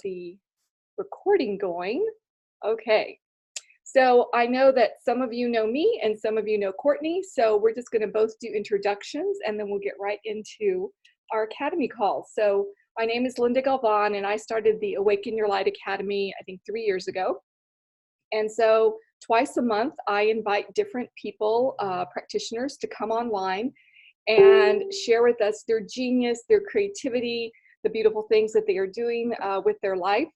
the recording going. Okay. So I know that some of you know me and some of you know Courtney. So we're just going to both do introductions and then we'll get right into our Academy call. So my name is Linda Galvan and I started the Awaken Your Light Academy, I think 3 years ago. And so twice a month, I invite different people, practitioners, to come online and share with us their genius, their creativity, the beautiful things that they are doing with their life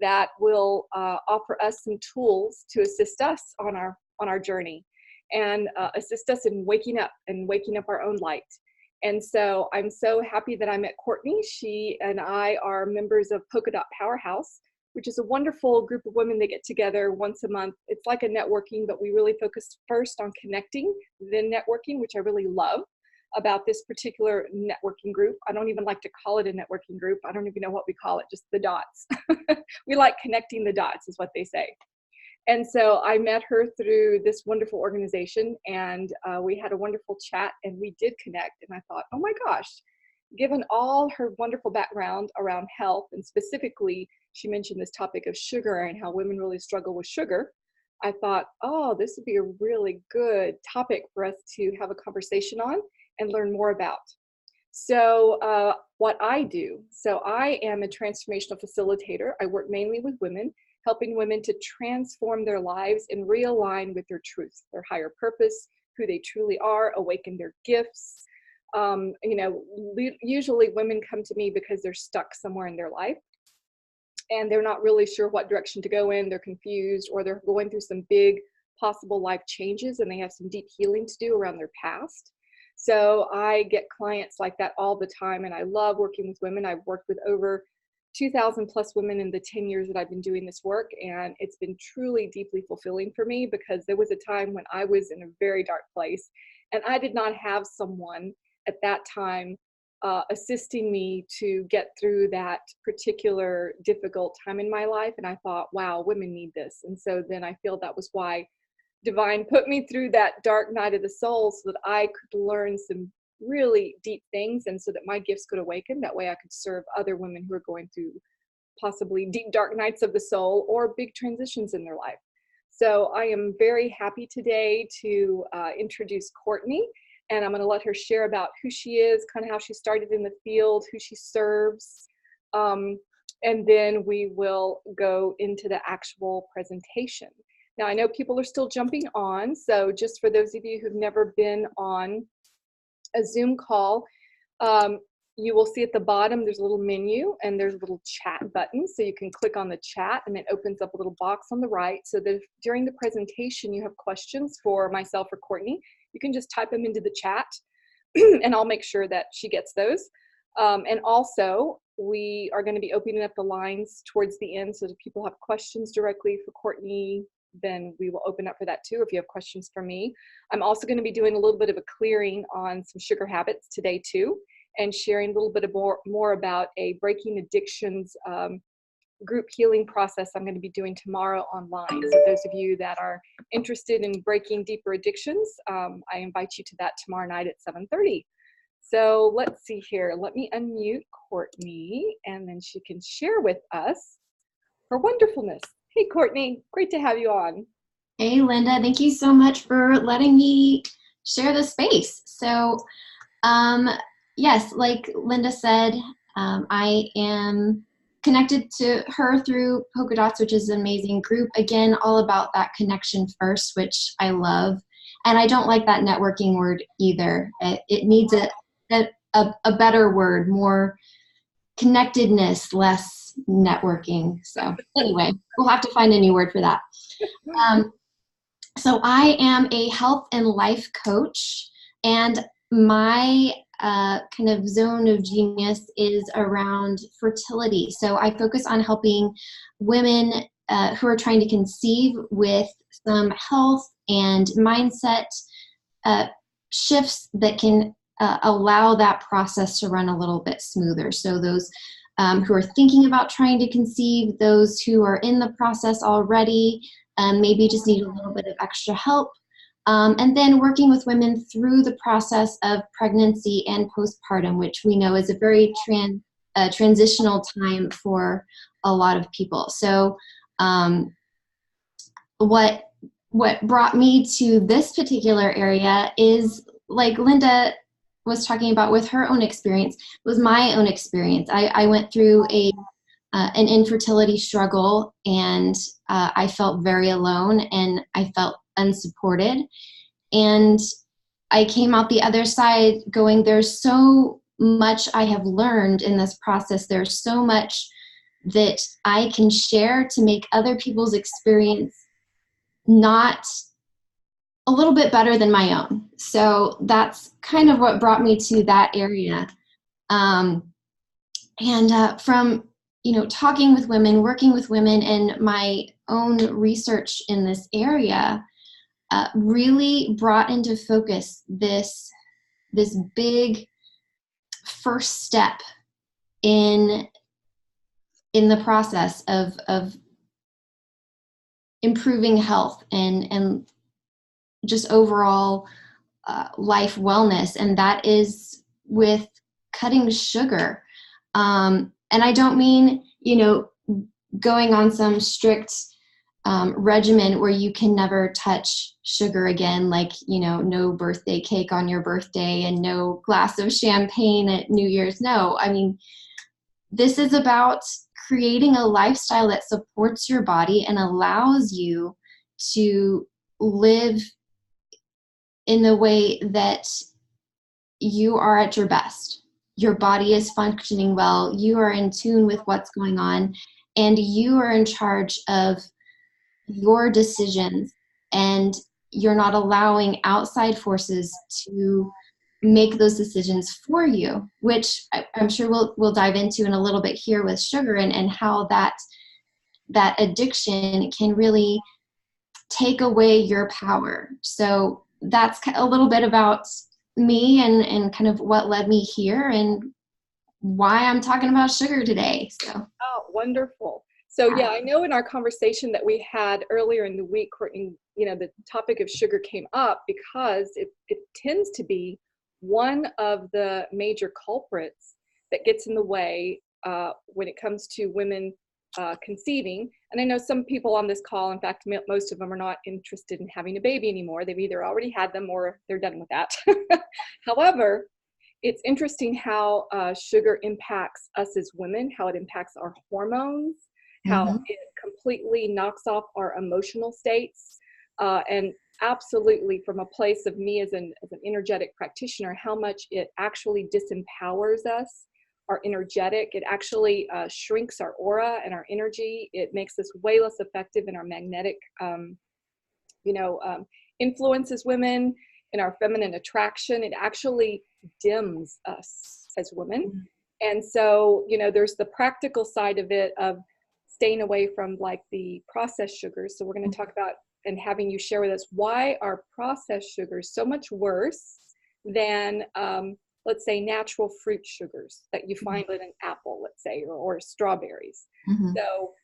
that will offer us some tools to assist us on our journey and assist us in waking up our own light. And so I'm so happy that I met Courtney. She and I are members of Polka Dot Powerhouse, which is a wonderful group of women that get together once a month. It's like a networking, but we really focus first on connecting, then networking, which I really love about this particular networking group. I don't even like to call it a networking group. I don't even know what we call it, just the dots. We like connecting the dots is what they say. And so I met her through this wonderful organization and we had a wonderful chat and we did connect. And I thought, oh my gosh, given all her wonderful background around health, and specifically, she mentioned this topic of sugar and how women really struggle with sugar. I thought, oh, this would be a really good topic for us to have a conversation on and learn more about. So what I do, so I am a transformational facilitator. I work mainly with women, helping women to transform their lives and realign with their truth, their higher purpose, who they truly are, awaken their gifts. Usually women come to me because they're stuck somewhere in their life and they're not really sure what direction to go in. They're confused, or they're going through some big possible life changes and they have some deep healing to do around their past. So I get clients like that all the time, and I love working with women. I've worked with over 2,000 plus women in the 10 years that I've been doing this work, and it's been truly deeply fulfilling for me because there was a time when I was in a very dark place and I did not have someone at that time assisting me to get through that particular difficult time in my life. And I thought, wow, women need this. And so then I feel that was why Divine put me through that dark night of the soul so that I could learn some really deep things and so that my gifts could awaken. That way I could serve other women who are going through possibly deep, dark nights of the soul or big transitions in their life. So I am very happy today to introduce Courtney, and I'm going to let her share about who she is, kind of how she started in the field, who she serves, and then we will go into the actual presentation. Now, I know people are still jumping on, so just for those of you who've never been on a Zoom call, you will see at the bottom there's a little menu and there's a little chat button, so you can click on the chat and it opens up a little box on the right, so that if during the presentation you have questions for myself or Courtney, you can just type them into the chat and I'll make sure that she gets those. And also, we are going to be opening up the lines towards the end, so that if people have questions directly for Courtney, then we will open up for that too if you have questions for me. I'm also going to be doing a little bit of a clearing on some sugar habits today too, and sharing a little bit more about a breaking addictions group healing process I'm going to be doing tomorrow online. So those of you that are interested in breaking deeper addictions, I invite you to that tomorrow night at 7:30. So let's see here. Let me unmute Courtney and then she can share with us her wonderfulness. Hey, Courtney, great to have you on. Hey, Linda, thank you so much for letting me share the space. So, yes, like Linda said, I am connected to her through Polka Dots, which is an amazing group. Again, all about that connection first, which I love. And I don't like that networking word either. It needs a better word, more connectedness, less networking. So anyway, we'll have to find a new word for that. So I am a health and life coach, and my kind of zone of genius is around fertility. So I focus on helping women who are trying to conceive with some health and mindset shifts that can allow that process to run a little bit smoother. So those who are thinking about trying to conceive, those who are in the process already, maybe just need a little bit of extra help, and then working with women through the process of pregnancy and postpartum, which we know is a very a transitional time for a lot of people. So what brought me to this particular area is, like Linda was talking about with her own experience, was my own experience. I went through an infertility struggle, and I felt very alone, and I felt unsupported. And I came out the other side going, there's so much I have learned in this process. There's so much that I can share to make other people's experience not a little bit better than my own. So that's kind of what brought me to that area. From, talking with women, working with women, and my own research in this area, really brought into focus this big first step in the process of improving health and just overall life wellness, and that is with cutting sugar. And I don't mean, going on some strict regimen where you can never touch sugar again, like, no birthday cake on your birthday and no glass of champagne at New Year's. No, I mean, this is about creating a lifestyle that supports your body and allows you to live in the way that you are at your best. Your body is functioning well. You are in tune with what's going on, and you are in charge of your decisions, and you're not allowing outside forces to make those decisions for you, which I'm sure we'll dive into in a little bit here with sugar, and how that addiction can really take away your power. So that's a little bit about me and kind of what led me here and why I'm talking about sugar today. So. Oh, wonderful. So yeah, I know in our conversation that we had earlier in the week, Courtney, the topic of sugar came up because it tends to be one of the major culprits that gets in the way when it comes to women conceiving. And I know some people on this call, in fact, most of them are not interested in having a baby anymore. They've either already had them or they're done with that. However, it's interesting how sugar impacts us as women, how it impacts our hormones, how it completely knocks off our emotional states, and absolutely from a place of me as an energetic practitioner, how much it actually disempowers us, our energetic. It actually shrinks our aura and our energy. It makes us way less effective in our magnetic, influence as women, in our feminine attraction. It actually dims us as women. And so, there's the practical side of it, of staying away from like the processed sugars. So we're going to talk about and having you share with us, why are processed sugars so much worse than, let's say, natural fruit sugars that you find in an apple, let's say, or strawberries. So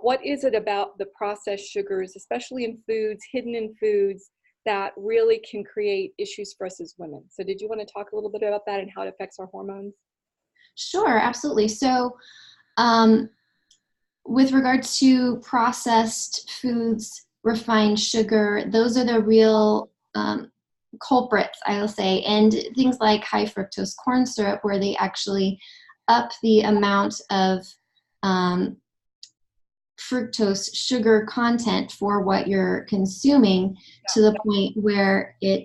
what is it about the processed sugars, especially in foods, hidden in foods, that really can create issues for us as women? So did you want to talk a little bit about that and how it affects our hormones? Sure, absolutely. So with regard to processed foods, refined sugar, those are the real culprits, I will say. And things like high fructose corn syrup, where they actually up the amount of fructose sugar content for what you're consuming, to the point where it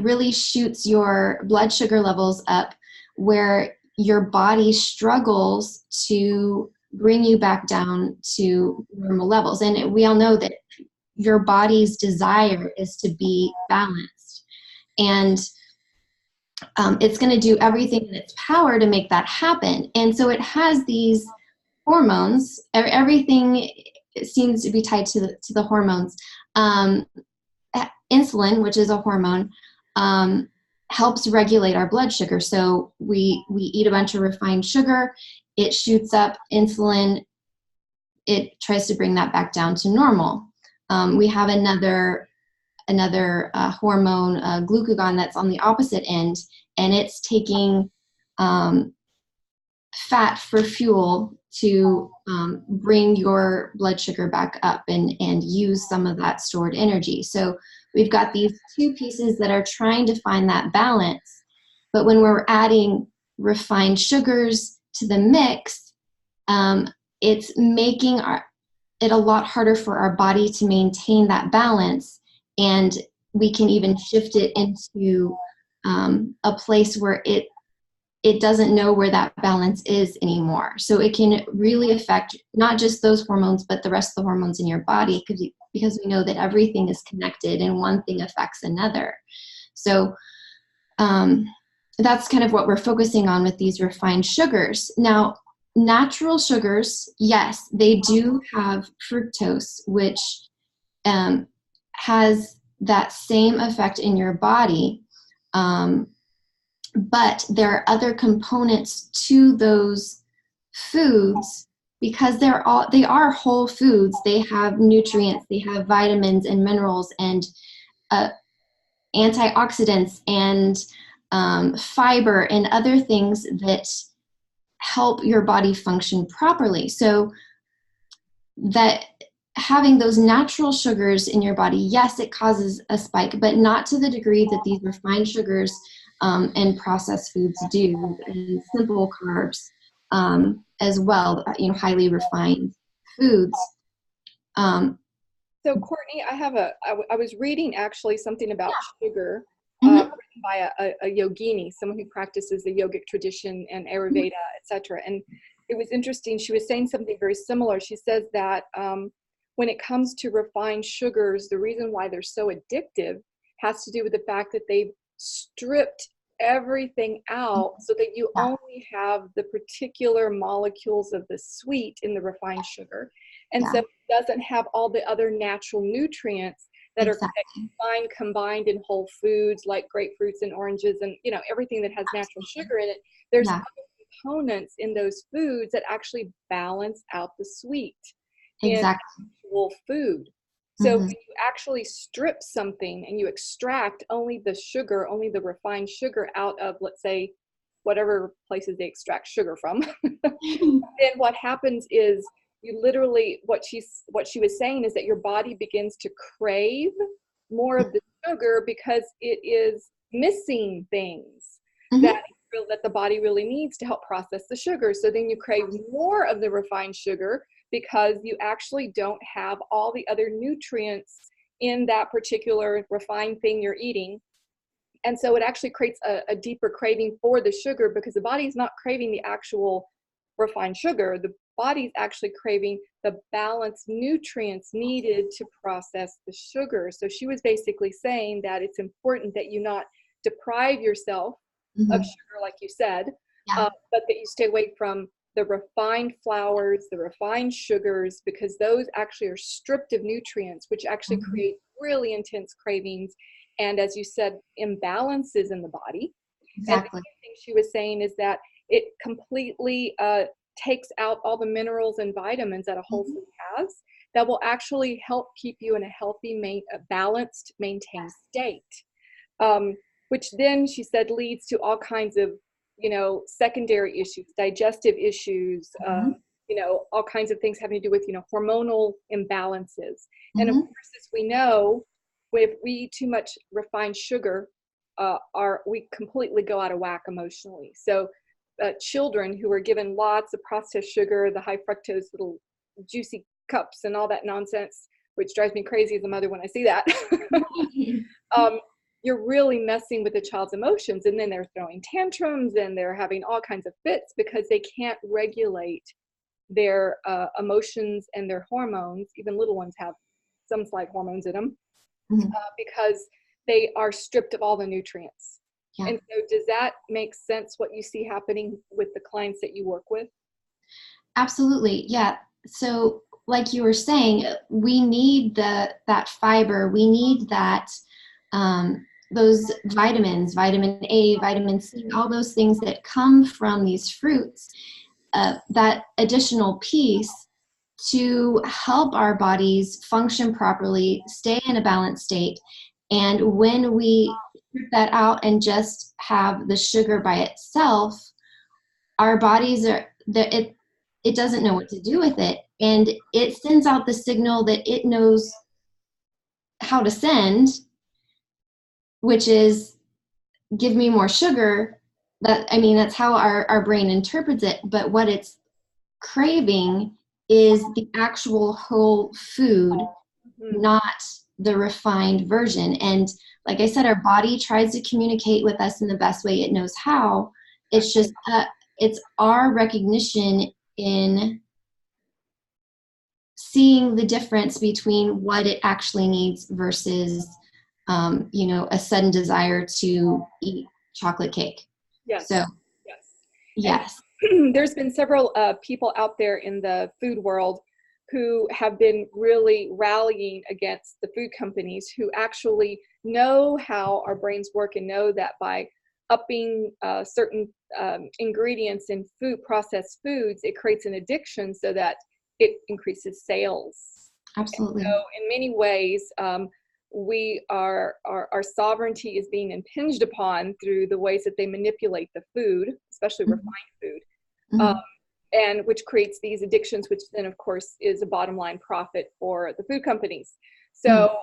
really shoots your blood sugar levels up, where your body struggles to bring you back down to normal levels. And we all know that your body's desire is to be balanced, and it's going to do everything in its power to make that happen. And so it has these hormones. Everything seems to be tied to the hormones. Insulin, which is a hormone, helps regulate our blood sugar. So we eat a bunch of refined sugar, it shoots up insulin, it tries to bring that back down to normal. We have another hormone, glucagon, that's on the opposite end, and it's taking fat for fuel to bring your blood sugar back up and use some of that stored energy. So we've got these two pieces that are trying to find that balance. But when we're adding refined sugars to the mix, it's making it a lot harder for our body to maintain that balance. And we can even shift it into a place where it doesn't know where that balance is anymore. So it can really affect not just those hormones, but the rest of the hormones in your body, because we know that everything is connected and one thing affects another. So that's kind of what we're focusing on with these refined sugars. Now, natural sugars, yes, they do have fructose, which has that same effect in your body. But there are other components to those foods because they are whole foods. They have nutrients, they have vitamins and minerals and antioxidants and fiber and other things that help your body function properly. So that having those natural sugars in your body, yes, it causes a spike, but not to the degree that these refined sugars and processed foods do, and simple carbs as well, highly refined foods. So Courtney, I was reading actually something about sugar Mm-hmm. written by a yogini, someone who practices the yogic tradition and Ayurveda, etc. And it was interesting. She was saying something very similar. She says that when it comes to refined sugars, the reason why they're so addictive has to do with the fact that they've stripped everything out so that you only have the particular molecules of the sweet in the refined sugar. And so it doesn't have all the other natural nutrients that are combined in whole foods like grapefruits and oranges and everything that has natural sugar in it. There's other components in those foods that actually balance out the sweet in actual food. So when you actually strip something and you extract only the sugar, only the refined sugar out of, let's say, whatever places they extract sugar from, then what happens is you literally, what she was saying is that your body begins to crave more of the sugar because it is missing things that the body really needs to help process the sugar. So then you crave more of the refined sugar because you actually don't have all the other nutrients in that particular refined thing you're eating. And so it actually creates a deeper craving for the sugar because the body's not craving the actual refined sugar. The body's actually craving the balanced nutrients needed to process the sugar. So she was basically saying that it's important that you not deprive yourself of sugar, like you said, but that you stay away from the refined flours, the refined sugars, because those actually are stripped of nutrients, which actually create really intense cravings. And as you said, imbalances in the body. And the other thing she was saying is that it completely takes out all the minerals and vitamins that a whole food has that will actually help keep you in a healthy, balanced, maintained state. Which then she said leads to all kinds of, secondary issues, digestive issues, all kinds of things having to do with, hormonal imbalances. And of course, as we know, if we eat too much refined sugar, we completely go out of whack emotionally. So children who are given lots of processed sugar, the high fructose little juicy cups and all that nonsense, which drives me crazy as a mother when I see that, you're really messing with the child's emotions. And then they're throwing tantrums and they're having all kinds of fits because they can't regulate their emotions and their hormones. Even little ones have some slight hormones in them because they are stripped of all the nutrients. And so does that make sense, what you see happening with the clients that you work with? Absolutely. Yeah. So like you were saying, we need that fiber. We need that, those vitamins, vitamin A, vitamin C, all those things that come from these fruits, that additional piece to help our bodies function properly, stay in a balanced state. And when we strip that out and just have the sugar by itself, our bodies are it doesn't know what to do with it, and it sends out the signal that it knows how to send, which is give me more sugar. That's how our brain interprets it, but what it's craving is the actual whole food, not the refined version. And like I said, our body tries to communicate with us in the best way it knows how. It's just it's our recognition in seeing the difference between what it actually needs versus a sudden desire to eat chocolate cake. Yes. So Yes. yes. And there's been several people out there in the food world who have been really rallying against the food companies, who actually know how our brains work and know that by upping certain ingredients in processed foods, it creates an addiction so that it increases sales. Absolutely. And so in many ways, our sovereignty is being impinged upon through the ways that they manipulate the food, especially refined food. And which creates these addictions, which then, of course, is a bottom line profit for the food companies. So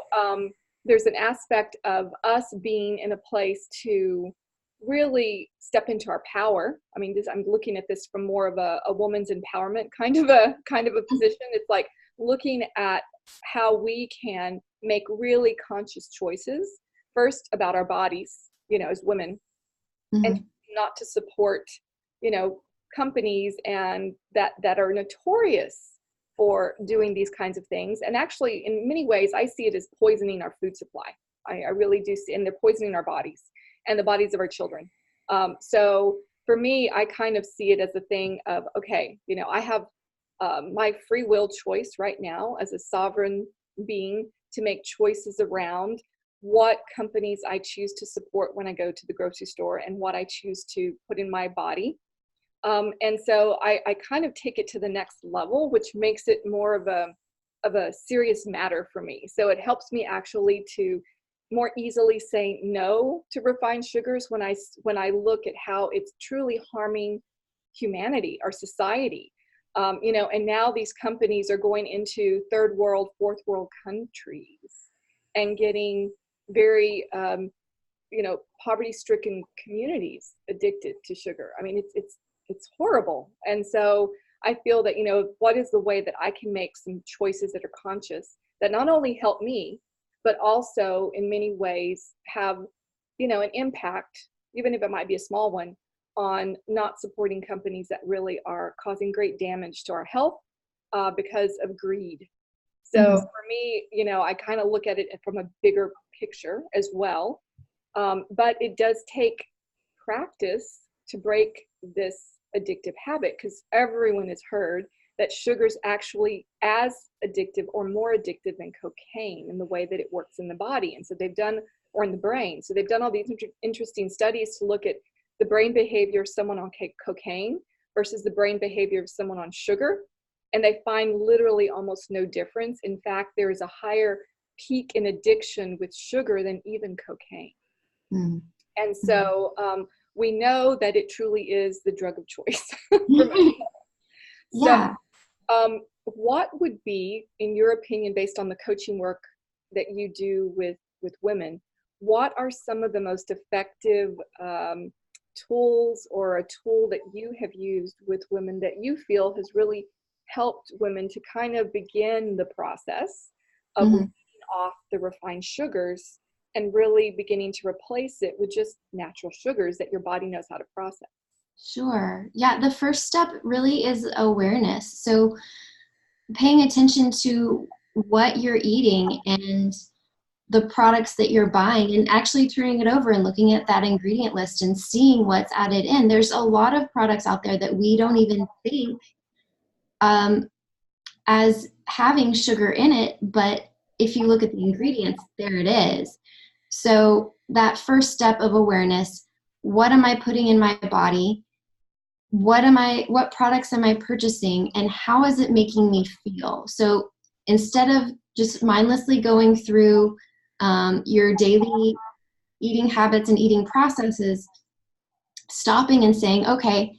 there's an aspect of us being in a place to really step into our power. I mean, I'm looking at this from more of a woman's empowerment kind of a position. It's like looking at how we can make really conscious choices, first about our bodies, as women, and not to support, companies and that are notorious for doing these kinds of things. And actually, in many ways, I see it as poisoning our food supply. I really do see, and they're poisoning our bodies and the bodies of our children. So for me, I kind of see it as a thing of, okay, I have my free will choice right now as a sovereign being to make choices around what companies I choose to support when I go to the grocery store and what I choose to put in my body. And so I kind of take it to the next level, which makes it more of a serious matter for me. So it helps me actually to more easily say no to refined sugars when I look at how it's truly harming humanity, our society. And now these companies are going into third world, fourth world countries and getting very, poverty-stricken communities addicted to sugar. I mean, it's horrible. And so I feel that, what is the way that I can make some choices that are conscious that not only help me, but also in many ways have, an impact, even if it might be a small one, on not supporting companies that really are causing great damage to our health because of greed. So for me, I kind of look at it from a bigger picture as well. But it does take practice to break this addictive habit, because everyone has heard that sugar's actually as addictive or more addictive than cocaine in the way that it works in the body. And so or in the brain. So they've done all these interesting studies to look at the brain behavior of someone on cocaine versus the brain behavior of someone on sugar. And they find literally almost no difference. In fact, there is a higher peak in addiction with sugar than even cocaine. And so we know that it truly is the drug of choice for many. So what would be, in your opinion, based on the coaching work that you do with women, what are some of the most effective tools, or a tool that you have used with women that you feel has really helped women to kind of begin the process of weaning off the refined sugars and really beginning to replace it with just natural sugars that your body knows how to process? Sure. Yeah, the first step really is awareness. So paying attention to what you're eating and the products that you're buying, and actually turning it over and looking at that ingredient list and seeing what's added in. There's a lot of products out there that we don't even think as having sugar in it, but if you look at the ingredients, there it is. So that first step of awareness, what am I putting in my body? What products am I purchasing, and how is it making me feel? So instead of just mindlessly going through your daily eating habits and eating processes, stopping and saying, okay,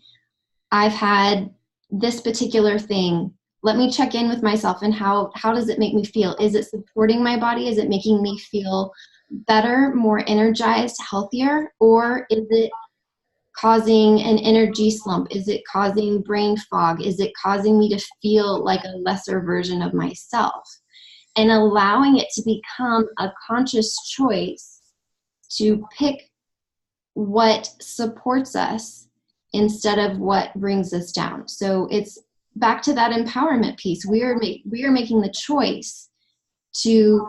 I've had this particular thing. Let me check in with myself and how does it make me feel? Is it supporting my body? Is it making me feel better, more energized, healthier? Or is it causing an energy slump? Is it causing brain fog? Is it causing me to feel like a lesser version of myself? And allowing it to become a conscious choice to pick what supports us instead of what brings us down. So it's back to that empowerment piece. We are making the choice to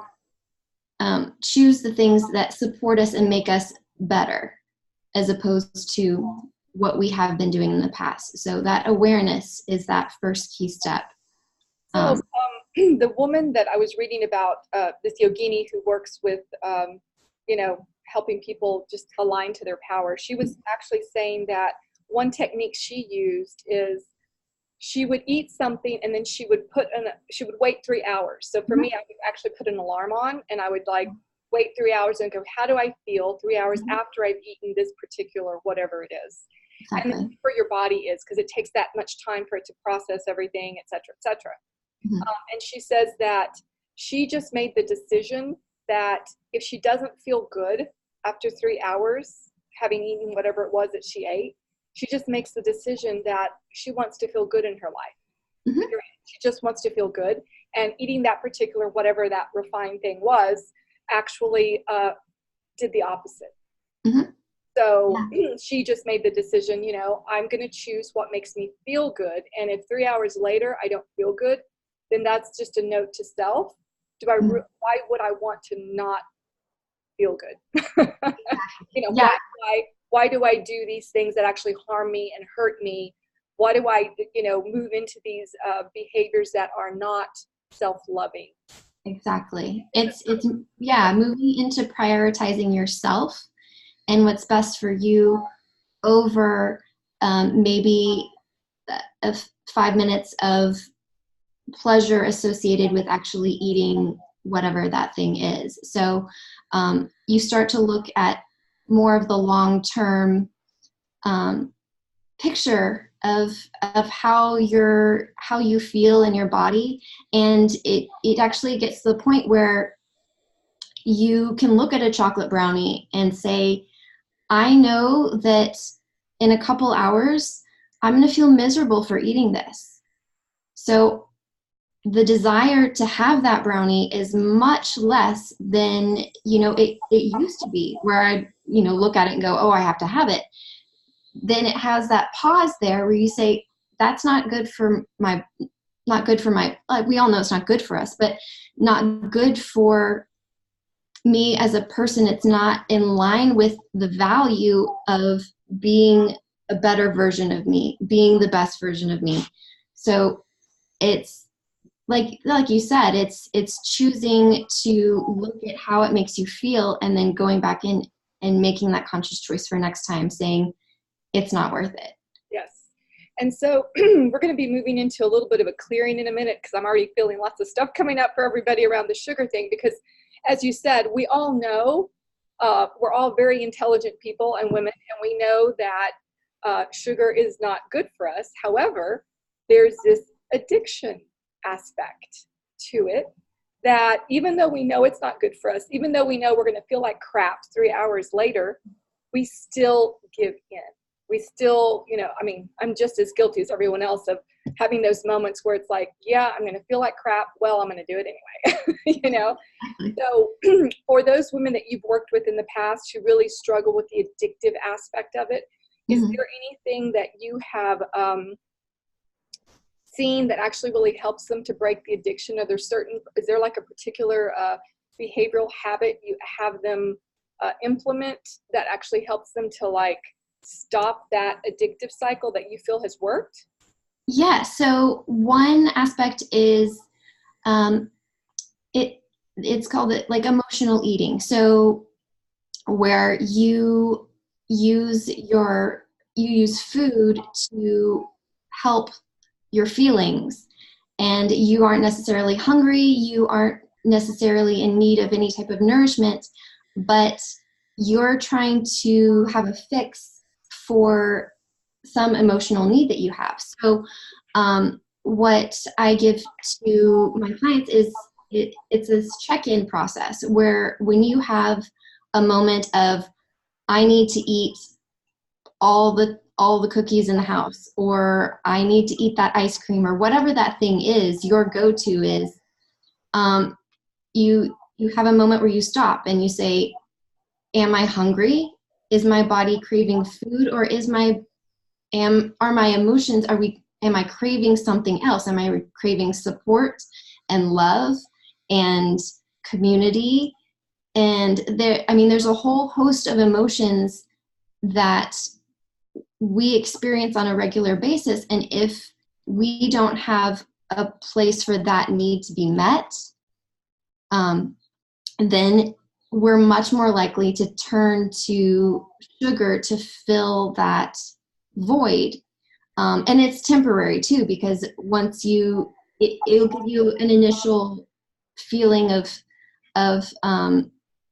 choose the things that support us and make us better, as opposed to what we have been doing in the past. So that awareness is that first key step. The woman that I was reading about, this yogini who works with, helping people just align to their power, she was actually saying that one technique she used is she would eat something and then she would wait 3 hours. So for me, I would actually put an alarm on and I would wait 3 hours and go, how do I feel 3 hours after I've eaten this particular whatever it is? Exactly. And then where your body is, because it takes that much time for it to process everything, et cetera, et cetera. And she says that she just made the decision that if she doesn't feel good after 3 hours, having eaten whatever it was that she ate, she just makes the decision that she wants to feel good in her life. She just wants to feel good. And eating that particular, whatever that refined thing was, actually did the opposite. So she just made the decision, I'm going to choose what makes me feel good. And if 3 hours later I don't feel good, then that's just a note to self. Why would I want to not feel good? Why do I do these things that actually harm me and hurt me? Why do I, move into these behaviors that are not self-loving? Exactly. It's moving into prioritizing yourself and what's best for you over maybe 5 minutes of pleasure associated with actually eating whatever that thing is. So you start to look at more of the long-term picture of how you feel in your body, and it actually gets to the point where you can look at a chocolate brownie and say, I know that in a couple hours I'm going to feel miserable for eating this. So the desire to have that brownie is much less than, it used to be, where I, look at it and go, oh, I have to have it. Then it has that pause there where you say, that's not good for my, we all know it's not good for us, but not good for me as a person. It's not in line with the value of being a better version of me, being the best version of me. So it's like you said, it's choosing to look at how it makes you feel and then going back in and making that conscious choice for next time, saying it's not worth it. Yes. And so we're going to be moving into a little bit of a clearing in a minute, because I'm already feeling lots of stuff coming up for everybody around the sugar thing, because as you said, we all know, we're all very intelligent people and women, and we know that sugar is not good for us. However, there's this addiction aspect to it, that even though we know it's not good for us, even though we know we're going to feel like crap 3 hours later, we still give in. We still, I'm just as guilty as everyone else of having those moments where it's like, yeah, I'm going to feel like crap. Well, I'm going to do it anyway, So for those women that you've worked with in the past who really struggle with the addictive aspect of it, is there anything that you have seen that actually really helps them to break the addiction? Is there like a particular behavioral habit you have them implement that actually helps them to stop that addictive cycle that you feel has worked? Yeah. So one aspect is it's called emotional eating. So where you use food to help your feelings, and you aren't necessarily hungry, you aren't necessarily in need of any type of nourishment, but you're trying to have a fix for some emotional need that you have. So what I give to my clients is it's this check-in process where when you have a moment of, I need to eat all the cookies in the house, or I need to eat that ice cream, or whatever that thing is, your go-to is, you have a moment where you stop and you say, am I hungry? Is my body craving food, or are my emotions, am I craving something else? Am I craving support and love and community? And there's a whole host of emotions that we experience on a regular basis. And if we don't have a place for that need to be met, then we're much more likely to turn to sugar to fill that void. And it's temporary too, because once it'll give you an initial feeling of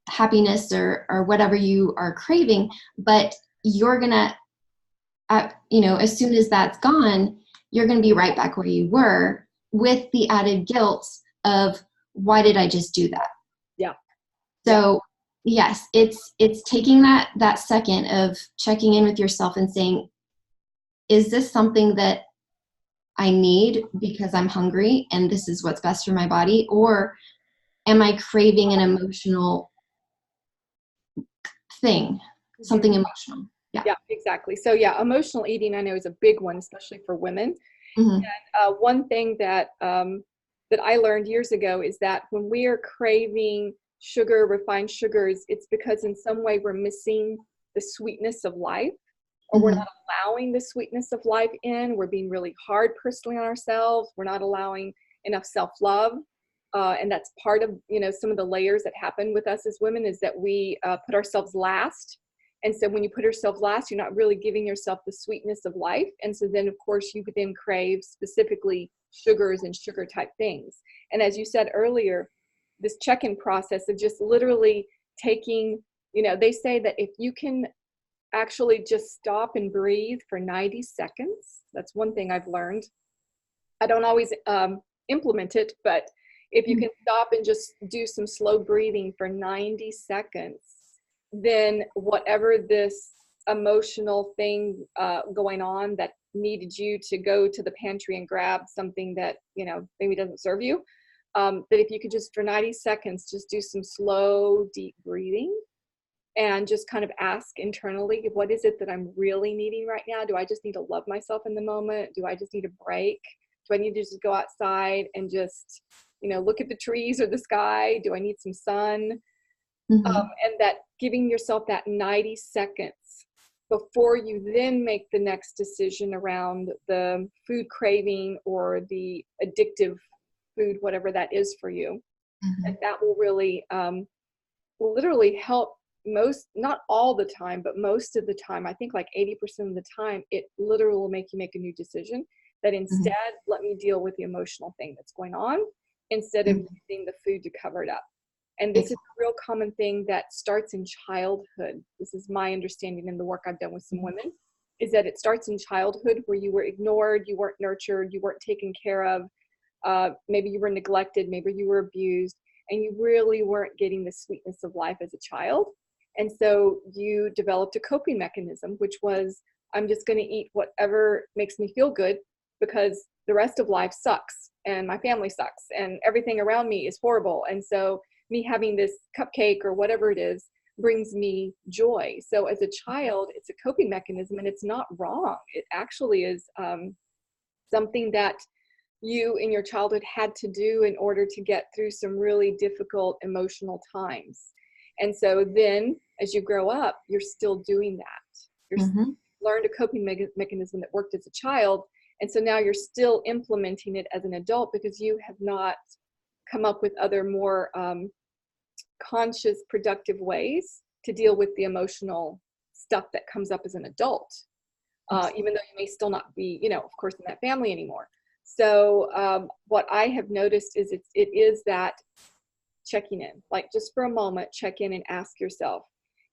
happiness or whatever you are craving, but you're gonna, as soon as that's gone, you're gonna be right back where you were, with the added guilt of, why did I just do that? Yeah. So yes, it's taking that second of checking in with yourself and saying, is this something that I need because I'm hungry and this is what's best for my body? Or am I craving an emotional thing, something emotional? Yeah, exactly. So yeah, emotional eating, I know, is a big one, especially for women. Mm-hmm. And one thing that I learned years ago is that when we are craving sugar, refined sugars, it's because in some way we're missing the sweetness of life, or we're not allowing the sweetness of life in. We're being really hard personally on ourselves. We're not allowing enough self-love. And that's part of, some of the layers that happen with us as women, is that we put ourselves last. And so when you put yourself last, you're not really giving yourself the sweetness of life. And so then, of course, you could then crave specifically sugars and sugar type things. And as you said earlier, this check-in process of just literally taking, they say that if you can actually just stop and breathe for 90 seconds, that's one thing I've learned. I don't always implement it, but if you can stop and just do some slow breathing for 90 seconds, then whatever this emotional thing going on that needed you to go to the pantry and grab something that, maybe doesn't serve you, that if you could just for 90 seconds, just do some slow, deep breathing and just kind of ask internally, what is it that I'm really needing right now? Do I just need to love myself in the moment? Do I just need a break? Do I need to just go outside and just, look at the trees or the sky? Do I need some sun? And that giving yourself that 90 seconds before you then make the next decision around the food craving or the addictive food, whatever that is for you, that will really, will literally help not all the time, but most of the time. I think like 80% of the time, it literally will make you make a new decision, that instead, let me deal with the emotional thing that's going on instead of using the food to cover it up. And this is a real common thing that starts in childhood. This is my understanding in the work I've done with some women, is that it starts in childhood, where you were ignored, you weren't nurtured, you weren't taken care of. Maybe you were neglected, maybe you were abused, and you really weren't getting the sweetness of life as a child. And so you developed a coping mechanism, which was, I'm just going to eat whatever makes me feel good, because the rest of life sucks and my family sucks and everything around me is horrible. And so me having this cupcake or whatever it is brings me joy. So as a child, it's a coping mechanism, and it's not wrong. It actually is something that you in your childhood had to do in order to get through some really difficult emotional times. And so then as you grow up, you're still doing that. You're learned a coping mechanism that worked as a child. And so now you're still implementing it as an adult, because you have not come up with other more conscious, productive ways to deal with the emotional stuff that comes up as an adult, even though you may still not be, of course, in that family anymore. So what I have noticed is it is that checking in, like just for a moment, check in and ask yourself,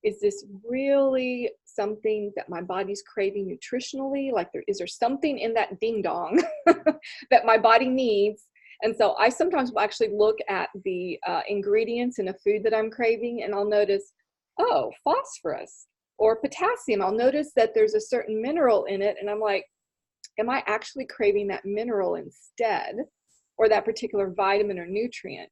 is this really something that my body's craving nutritionally? Like, is there something in that ding dong that my body needs? And so I sometimes will actually look at the ingredients in a food that I'm craving, and I'll notice, oh, phosphorus or potassium. I'll notice that there's a certain mineral in it, and I'm like, am I actually craving that mineral instead, or that particular vitamin or nutrient?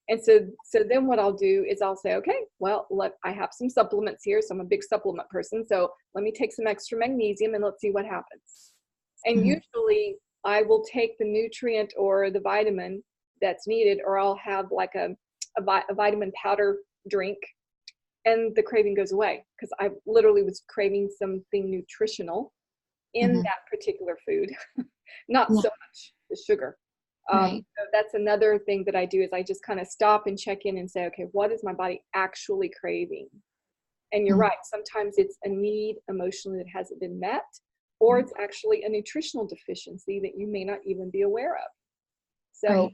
And so then what I'll do is I'll say, okay, well, I have some supplements here, so I'm a big supplement person, so let me take some extra magnesium and let's see what happens. And usually I will take the nutrient or the vitamin that's needed, or I'll have like a vitamin powder drink, and the craving goes away, because I literally was craving something nutritional in that particular food, not so much the sugar. Right. So that's another thing that I do, is I just kind of stop and check in and say, okay, what is my body actually craving? And you're right, sometimes it's a need emotionally that hasn't been met, or it's actually a nutritional deficiency that you may not even be aware of. So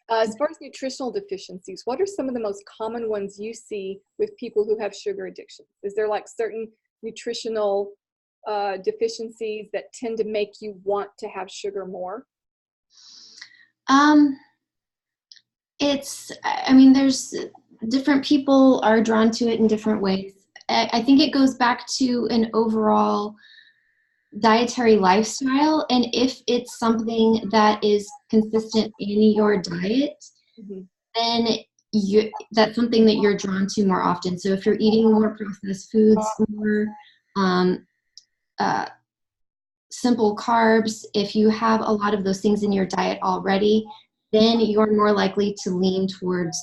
as far as nutritional deficiencies, what are some of the most common ones you see with people who have sugar addictions? Is there like certain nutritional deficiencies that tend to make you want to have sugar more? There's different people are drawn to it in different ways. I think it goes back to an overall dietary lifestyle, and if it's something that is consistent in your diet, then that's something that you're drawn to more often. So if you're eating more processed foods, more simple carbs, if you have a lot of those things in your diet already, then you're more likely to lean towards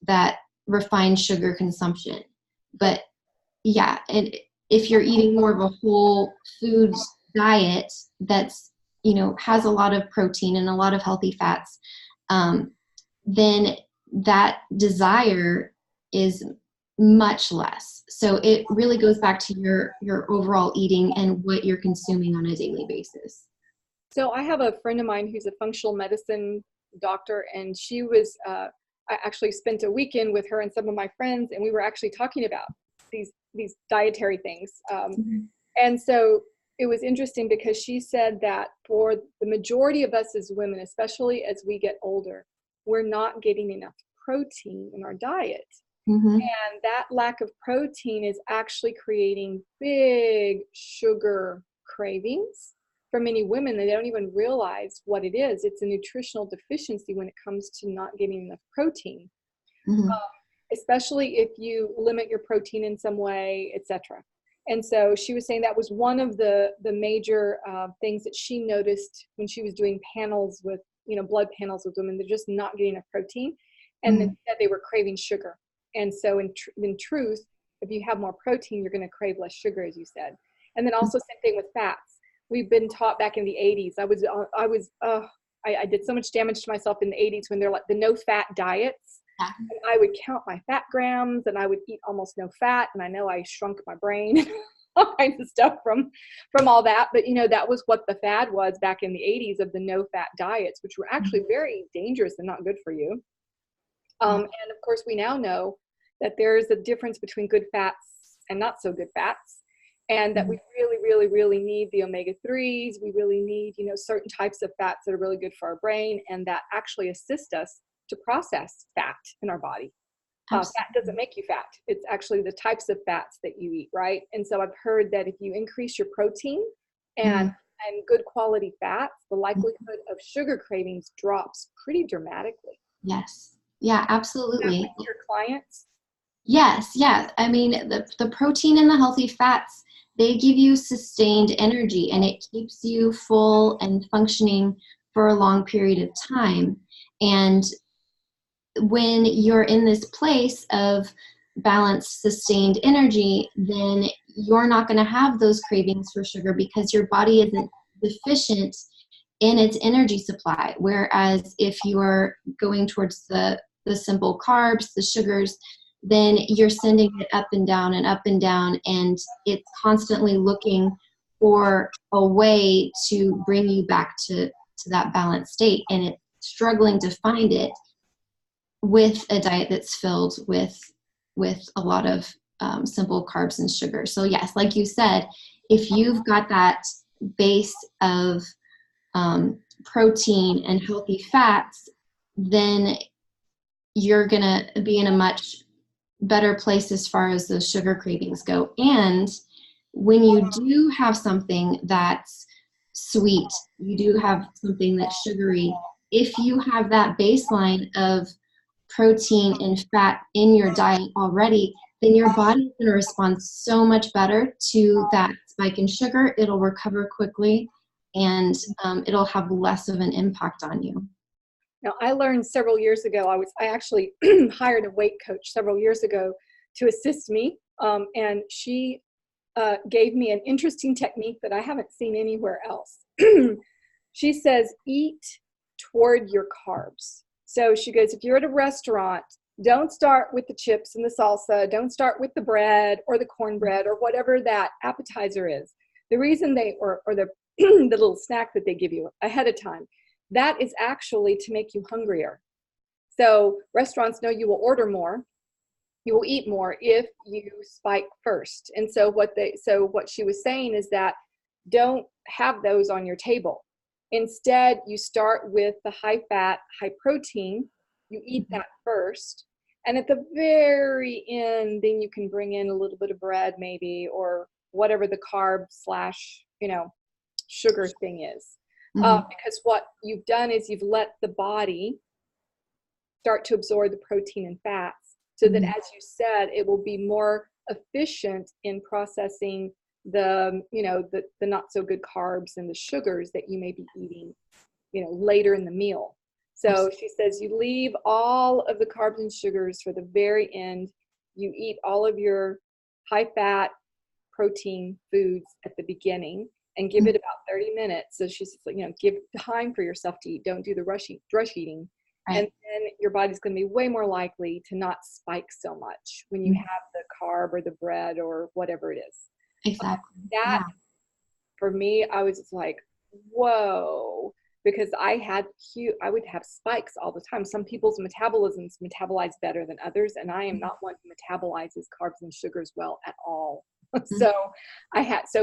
that refined sugar consumption. But yeah, and if you're eating more of a whole foods diet that's, has a lot of protein and a lot of healthy fats, then that desire is much less. So it really goes back to your overall eating and what you're consuming on a daily basis. So I have a friend of mine who's a functional medicine doctor, and she was, I actually spent a weekend with her and some of my friends, and we were actually talking about these dietary things. And so it was interesting, because she said that for the majority of us as women, especially as we get older, we're not getting enough protein in our diet. And that lack of protein is actually creating big sugar cravings for many women. They don't even realize what it is. It's a nutritional deficiency when it comes to not getting enough protein, especially if you limit your protein in some way, etc. And so she was saying that was one of the major things that she noticed when she was doing panels with, blood panels with women. They're just not getting enough protein, and then they were craving sugar. And so in truth, if you have more protein, you're going to crave less sugar, as you said. And then also same thing with fats. We've been taught back in the 80s. I did so much damage to myself in the 80s when they're like the no fat diets. And I would count my fat grams, and I would eat almost no fat. And I know I shrunk my brain, all kinds of stuff from all that. But, that was what the fad was back in the 80s, of the no fat diets, which were actually very dangerous and not good for you. And of course, we now know that there's a difference between good fats and not so good fats, and that we really, really, really need the omega-3s. We really need, certain types of fats that are really good for our brain, and that actually assist us to process fat in our body. Fat doesn't make you fat. It's actually the types of fats that you eat, right? And so I've heard that if you increase your protein and good quality fats, the likelihood of sugar cravings drops pretty dramatically. Yes. Yeah, absolutely. Your clients? Yes. Yeah. The protein and the healthy fats, they give you sustained energy, and it keeps you full and functioning for a long period of time. And when you're in this place of balanced, sustained energy, then you're not going to have those cravings for sugar, because your body isn't deficient in its energy supply. Whereas if you're going towards the simple carbs, the sugars, then you're sending it up and down and up and down, and it's constantly looking for a way to bring you back to that balanced state, and it's struggling to find it with a diet that's filled with a lot of simple carbs and sugar. So yes, like you said, if you've got that base of protein and healthy fats, then you're going to be in a much better place as far as those sugar cravings go. And when you do have something that's sweet, you do have something that's sugary, if you have that baseline of protein and fat in your diet already, then your body is going to respond so much better to that spike in sugar. It'll recover quickly, and it'll have less of an impact on you. Now, I learned several years ago, I actually hired a weight coach several years ago to assist me, and she gave me an interesting technique that I haven't seen anywhere else. She says, eat toward your carbs. So she goes, if you're at a restaurant, don't start with the chips and the salsa. Don't start with the bread or the cornbread or whatever that appetizer is. The reason or the the little snack that they give you ahead of time, that is actually to make you hungrier. So restaurants know you will order more, you will eat more if you spike first. And so what she was saying is that don't have those on your table. Instead, you start with the high fat, high protein, you eat that first. And at the very end, then you can bring in a little bit of bread maybe, or whatever the carb / sugar thing is. Because what you've done is you've let the body start to absorb the protein and fats, so that, as you said, it will be more efficient in processing the not so good carbs and the sugars that you may be eating, later in the meal. So she says you leave all of the carbs and sugars for the very end. You eat all of your high fat protein foods at the beginning, and give it about 30 minutes. So she's give time for yourself to eat. Don't do the rush eating. Right. And then your body's going to be way more likely to not spike so much when you have the carb or the bread or whatever it is. Exactly. For me, I was just like, whoa, because I would have spikes all the time. Some people's metabolisms metabolize better than others, and I am not one who metabolizes carbs and sugars well at all. So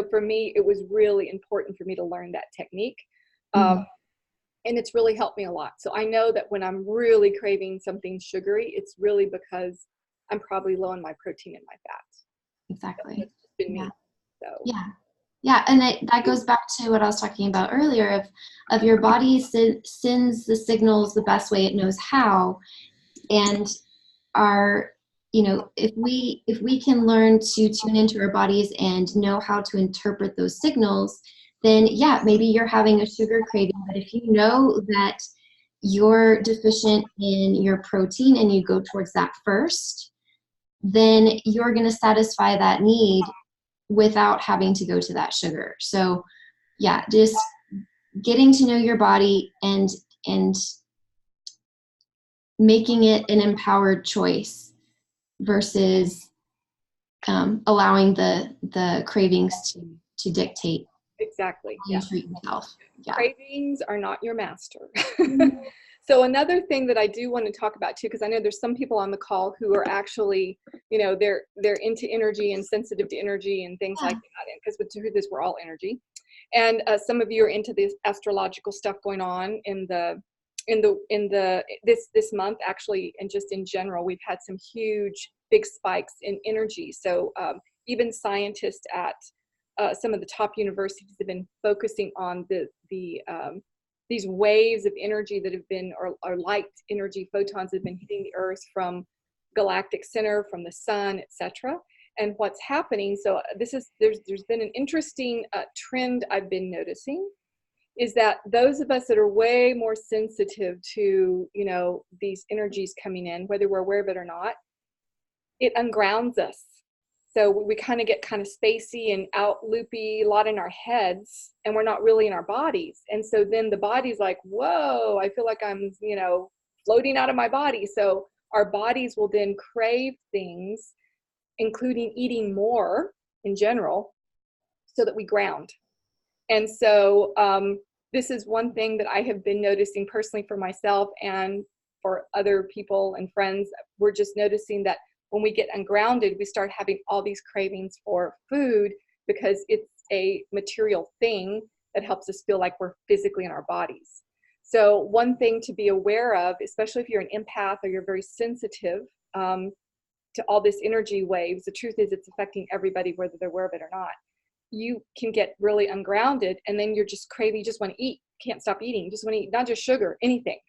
for me, it was really important for me to learn that technique. And it's really helped me a lot. So I know that when I'm really craving something sugary, it's really because I'm probably low on my protein and my fat. Exactly. So it's just been me. So. Yeah. And that goes back to what I was talking about earlier of your body sends the signals the best way it knows how. And if we can learn to tune into our bodies and know how to interpret those signals, then maybe you're having a sugar craving. But if you know that you're deficient in your protein and you go towards that first, then you're going to satisfy that need without having to go to that sugar. So just getting to know your body and making it an empowered choice versus allowing the cravings to dictate. Exactly. How you treat yourself. Yeah. Cravings are not your master. So another thing that I do want to talk about too, because I know there's some people on the call who are actually, they're into energy and sensitive to energy and things like that. Because the truth is, we're all energy, and some of you are into this astrological stuff going on in this month actually, and just in general, we've had some huge big spikes in energy. So even scientists at some of the top universities have been focusing on these waves of energy that have been, or light energy photons have been hitting the earth from galactic center, from the sun, etc. And what's happening, so there's been an interesting trend I've been noticing, is that those of us that are way more sensitive to, these energies coming in, whether we're aware of it or not, it ungrounds us. So we kind of get kind of spacey and out loopy, a lot in our heads, and we're not really in our bodies. And so then the body's like, whoa, I feel like I'm, floating out of my body. So our bodies will then crave things, including eating more in general, so that we ground. And so this is one thing that I have been noticing personally for myself and for other people and friends. We're just noticing that when we get ungrounded, we start having all these cravings for food because it's a material thing that helps us feel like we're physically in our bodies. So one thing to be aware of, especially if you're an empath or you're very sensitive to all this energy waves, the truth is it's affecting everybody, whether they're aware of it or not. You can get really ungrounded, and then you're just craving, you just want to eat, can't stop eating, you just want to eat, not just sugar, anything,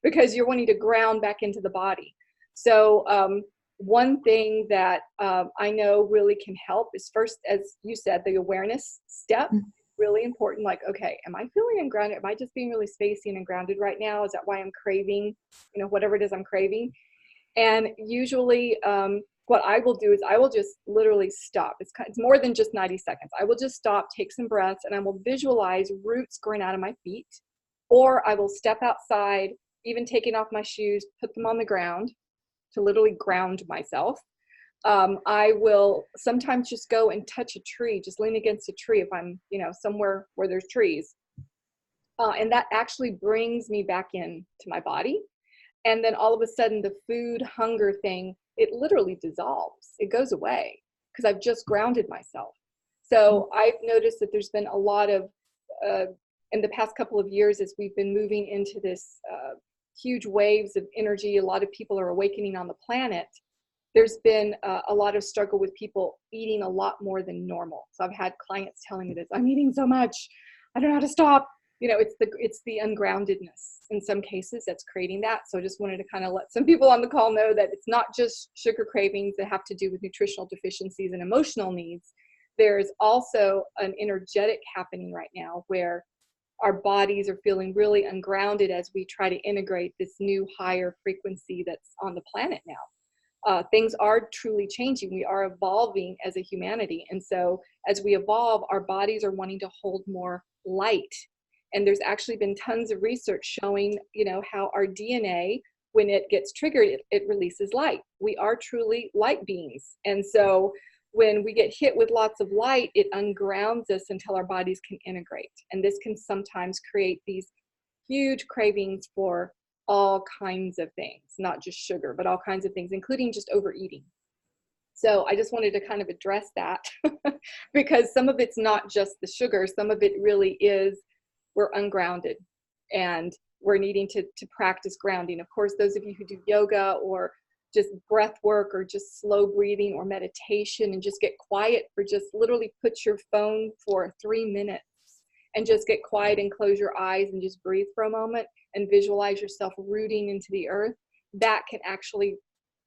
because you're wanting to ground back into the body. So one thing that I know really can help is first, as you said, the awareness step. Really important. Like, okay, am I feeling ungrounded? Am I just being really spacey and ungrounded right now? Is that why I'm craving, whatever it is I'm craving? And usually what I will do is I will just literally stop. It's more than just 90 seconds. I will just stop, take some breaths, and I will visualize roots growing out of my feet, or I will step outside, even taking off my shoes, put them on the ground to literally ground myself. I will sometimes just go and touch a tree, just lean against a tree if I'm, somewhere where there's trees. And that actually brings me back in to my body. And then all of a sudden the food hunger thing, it literally dissolves. It goes away because I've just grounded myself. So I've noticed that there's been a lot of, in the past couple of years, as we've been moving into this huge waves of energy, a lot of people are awakening on the planet. There's been a lot of struggle with people eating a lot more than normal. So I've had clients telling me this, I'm eating so much, I don't know how to stop. It's the ungroundedness in some cases that's creating that. So I just wanted to kind of let some people on the call know that it's not just sugar cravings that have to do with nutritional deficiencies and emotional needs. There's also an energetic happening right now where our bodies are feeling really ungrounded as we try to integrate this new higher frequency that's on the planet now. Things are truly changing. We are evolving as a humanity. And so as we evolve, our bodies are wanting to hold more light. And there's actually been tons of research showing, how our DNA, when it gets triggered, it releases light. We are truly light beings. And so when we get hit with lots of light, it ungrounds us until our bodies can integrate. And this can sometimes create these huge cravings for all kinds of things, not just sugar, but all kinds of things, including just overeating. So I just wanted to kind of address that because some of it's not just the sugar. Some of it really is we're ungrounded and we're needing to practice grounding. Of course, those of you who do yoga or just breath work or just slow breathing or meditation and just get quiet for just literally put your phone for 3 minutes and just get quiet and close your eyes and just breathe for a moment and visualize yourself rooting into the earth, that can actually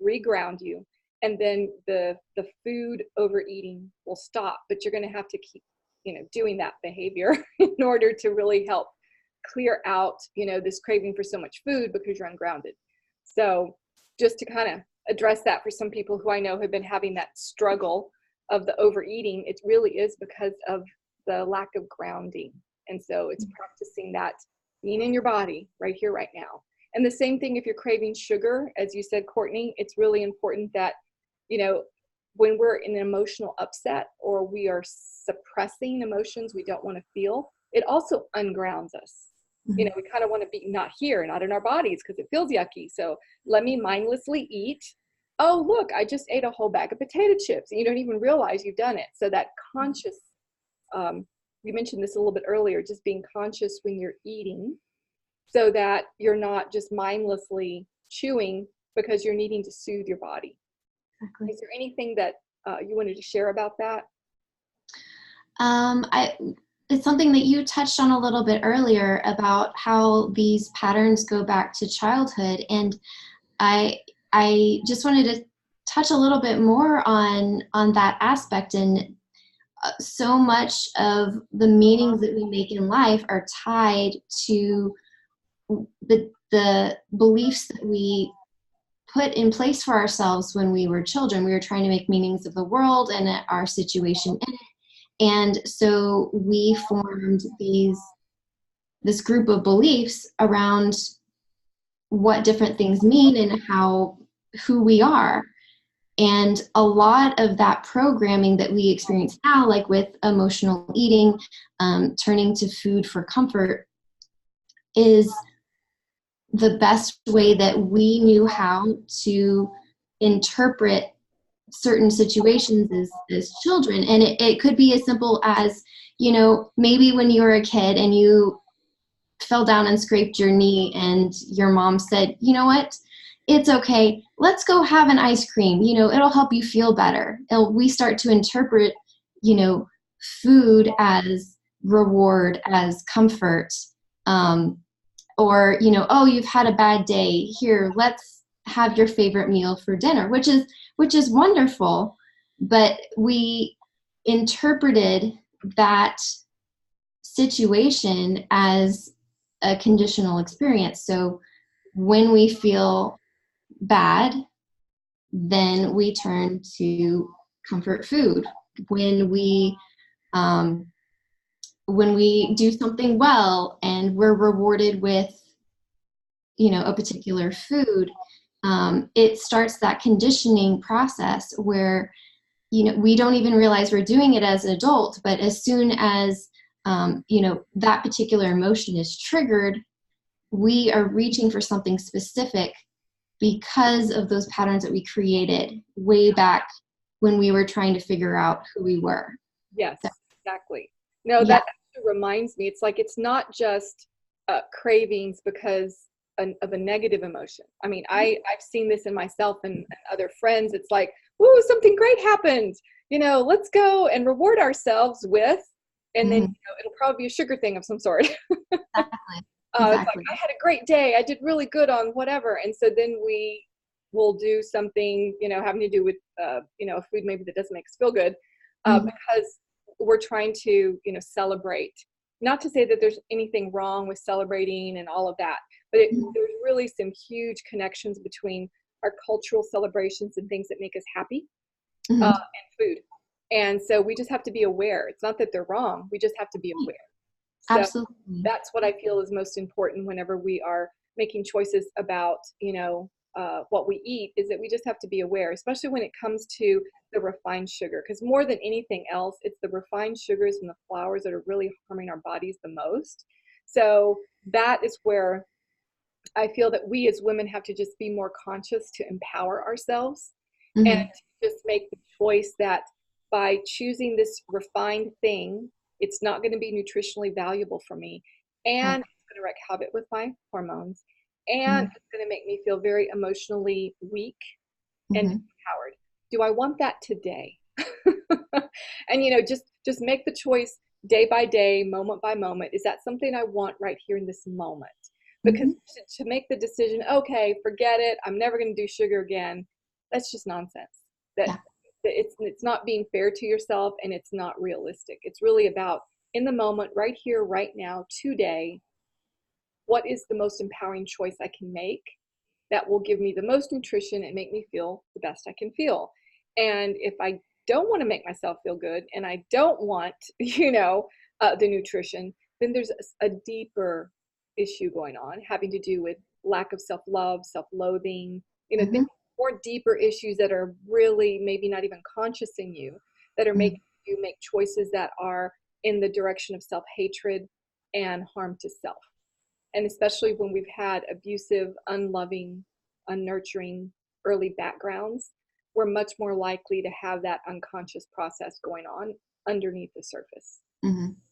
reground you. And then the food overeating will stop, but you're going to have to keep doing that behavior in order to really help clear out, this craving for so much food because you're ungrounded. So just to kind of address that for some people who I know have been having that struggle of the overeating, it really is because of the lack of grounding. And so it's practicing that being in your body right here, right now. And the same thing if you're craving sugar, as you said, Courtney, it's really important that, when we're in an emotional upset or we are suppressing emotions we don't want to feel, it also ungrounds us. We kind of want to be not here, not in our bodies because it feels yucky. So let me mindlessly eat. Oh, look, I just ate a whole bag of potato chips. And you don't even realize you've done it. So that conscious, you mentioned this a little bit earlier, just being conscious when you're eating so that you're not just mindlessly chewing because you're needing to soothe your body. Exactly. Is there anything that you wanted to share about that? It's something that you touched on a little bit earlier about how these patterns go back to childhood. And I just wanted to touch a little bit more on that aspect. And so much of the meanings that we make in life are tied to the beliefs that we put in place for ourselves when we were children. We were trying to make meanings of the world and our situation in it. And so we formed this group of beliefs around what different things mean and who we are. And a lot of that programming that we experience now, like with emotional eating, turning to food for comfort, is the best way that we knew how to interpret certain situations as children. And it could be as simple as, maybe when you were a kid and you fell down and scraped your knee and your mom said, you know what, it's okay, let's go have an ice cream, it'll help you feel better. We start to interpret, food as reward, as comfort, or, oh, you've had a bad day, here, let's have your favorite meal for dinner, which is wonderful. But we interpreted that situation as a conditional experience. So when we feel bad, then we turn to comfort food. When we do something well and we're rewarded with, a particular food, it starts that conditioning process where, we don't even realize we're doing it as an adult, but as soon as, that particular emotion is triggered, we are reaching for something specific because of those patterns that we created way back when we were trying to figure out who we were. Yes, exactly. No, Yeah. that actually reminds me, it's like, it's not just cravings because of a negative emotion. I mean, I've seen this in myself and other friends. It's like, woo, something great happened. Let's go and reward ourselves with, and then it'll probably be a sugar thing of some sort. Exactly. It's like, I had a great day, I did really good on whatever. And so then we will do something, having to do with, a food maybe that doesn't make us feel good, because we're trying to, celebrate. Not to say that there's anything wrong with celebrating and all of that, but there's really some huge connections between our cultural celebrations and things that make us happy, and food. And so we just have to be aware. It's not that they're wrong. We just have to be aware. So Absolutely. that's what I feel is most important whenever we are making choices about, what we eat, is that we just have to be aware, especially when it comes to the refined sugar, because more than anything else, it's the refined sugars and the flours that are really harming our bodies the most. So that is where I feel that we as women have to just be more conscious to empower ourselves, and to just make the choice that by choosing this refined thing, it's not going to be nutritionally valuable for me, and it's going to wreak havoc with my hormones, and it's going to make me feel very emotionally weak and empowered. Do I want that today? And just make the choice day by day, moment by moment. Is that something I want right here in this moment? Because to make the decision, okay, forget it, I'm never going to do sugar again, that's just nonsense. That it's not being fair to yourself, and it's not realistic. It's really about, in the moment, right here, right now, today, what is the most empowering choice I can make that will give me the most nutrition and make me feel the best I can feel? And if I don't want to make myself feel good, and I don't want, the nutrition, then there's a deeper issue going on, having to do with lack of self-love, self-loathing, more deeper issues that are really maybe not even conscious in you, that are making you make choices that are in the direction of self-hatred and harm to self. And especially when we've had abusive, unloving, unnurturing early backgrounds, we're much more likely to have that unconscious process going on underneath the surface.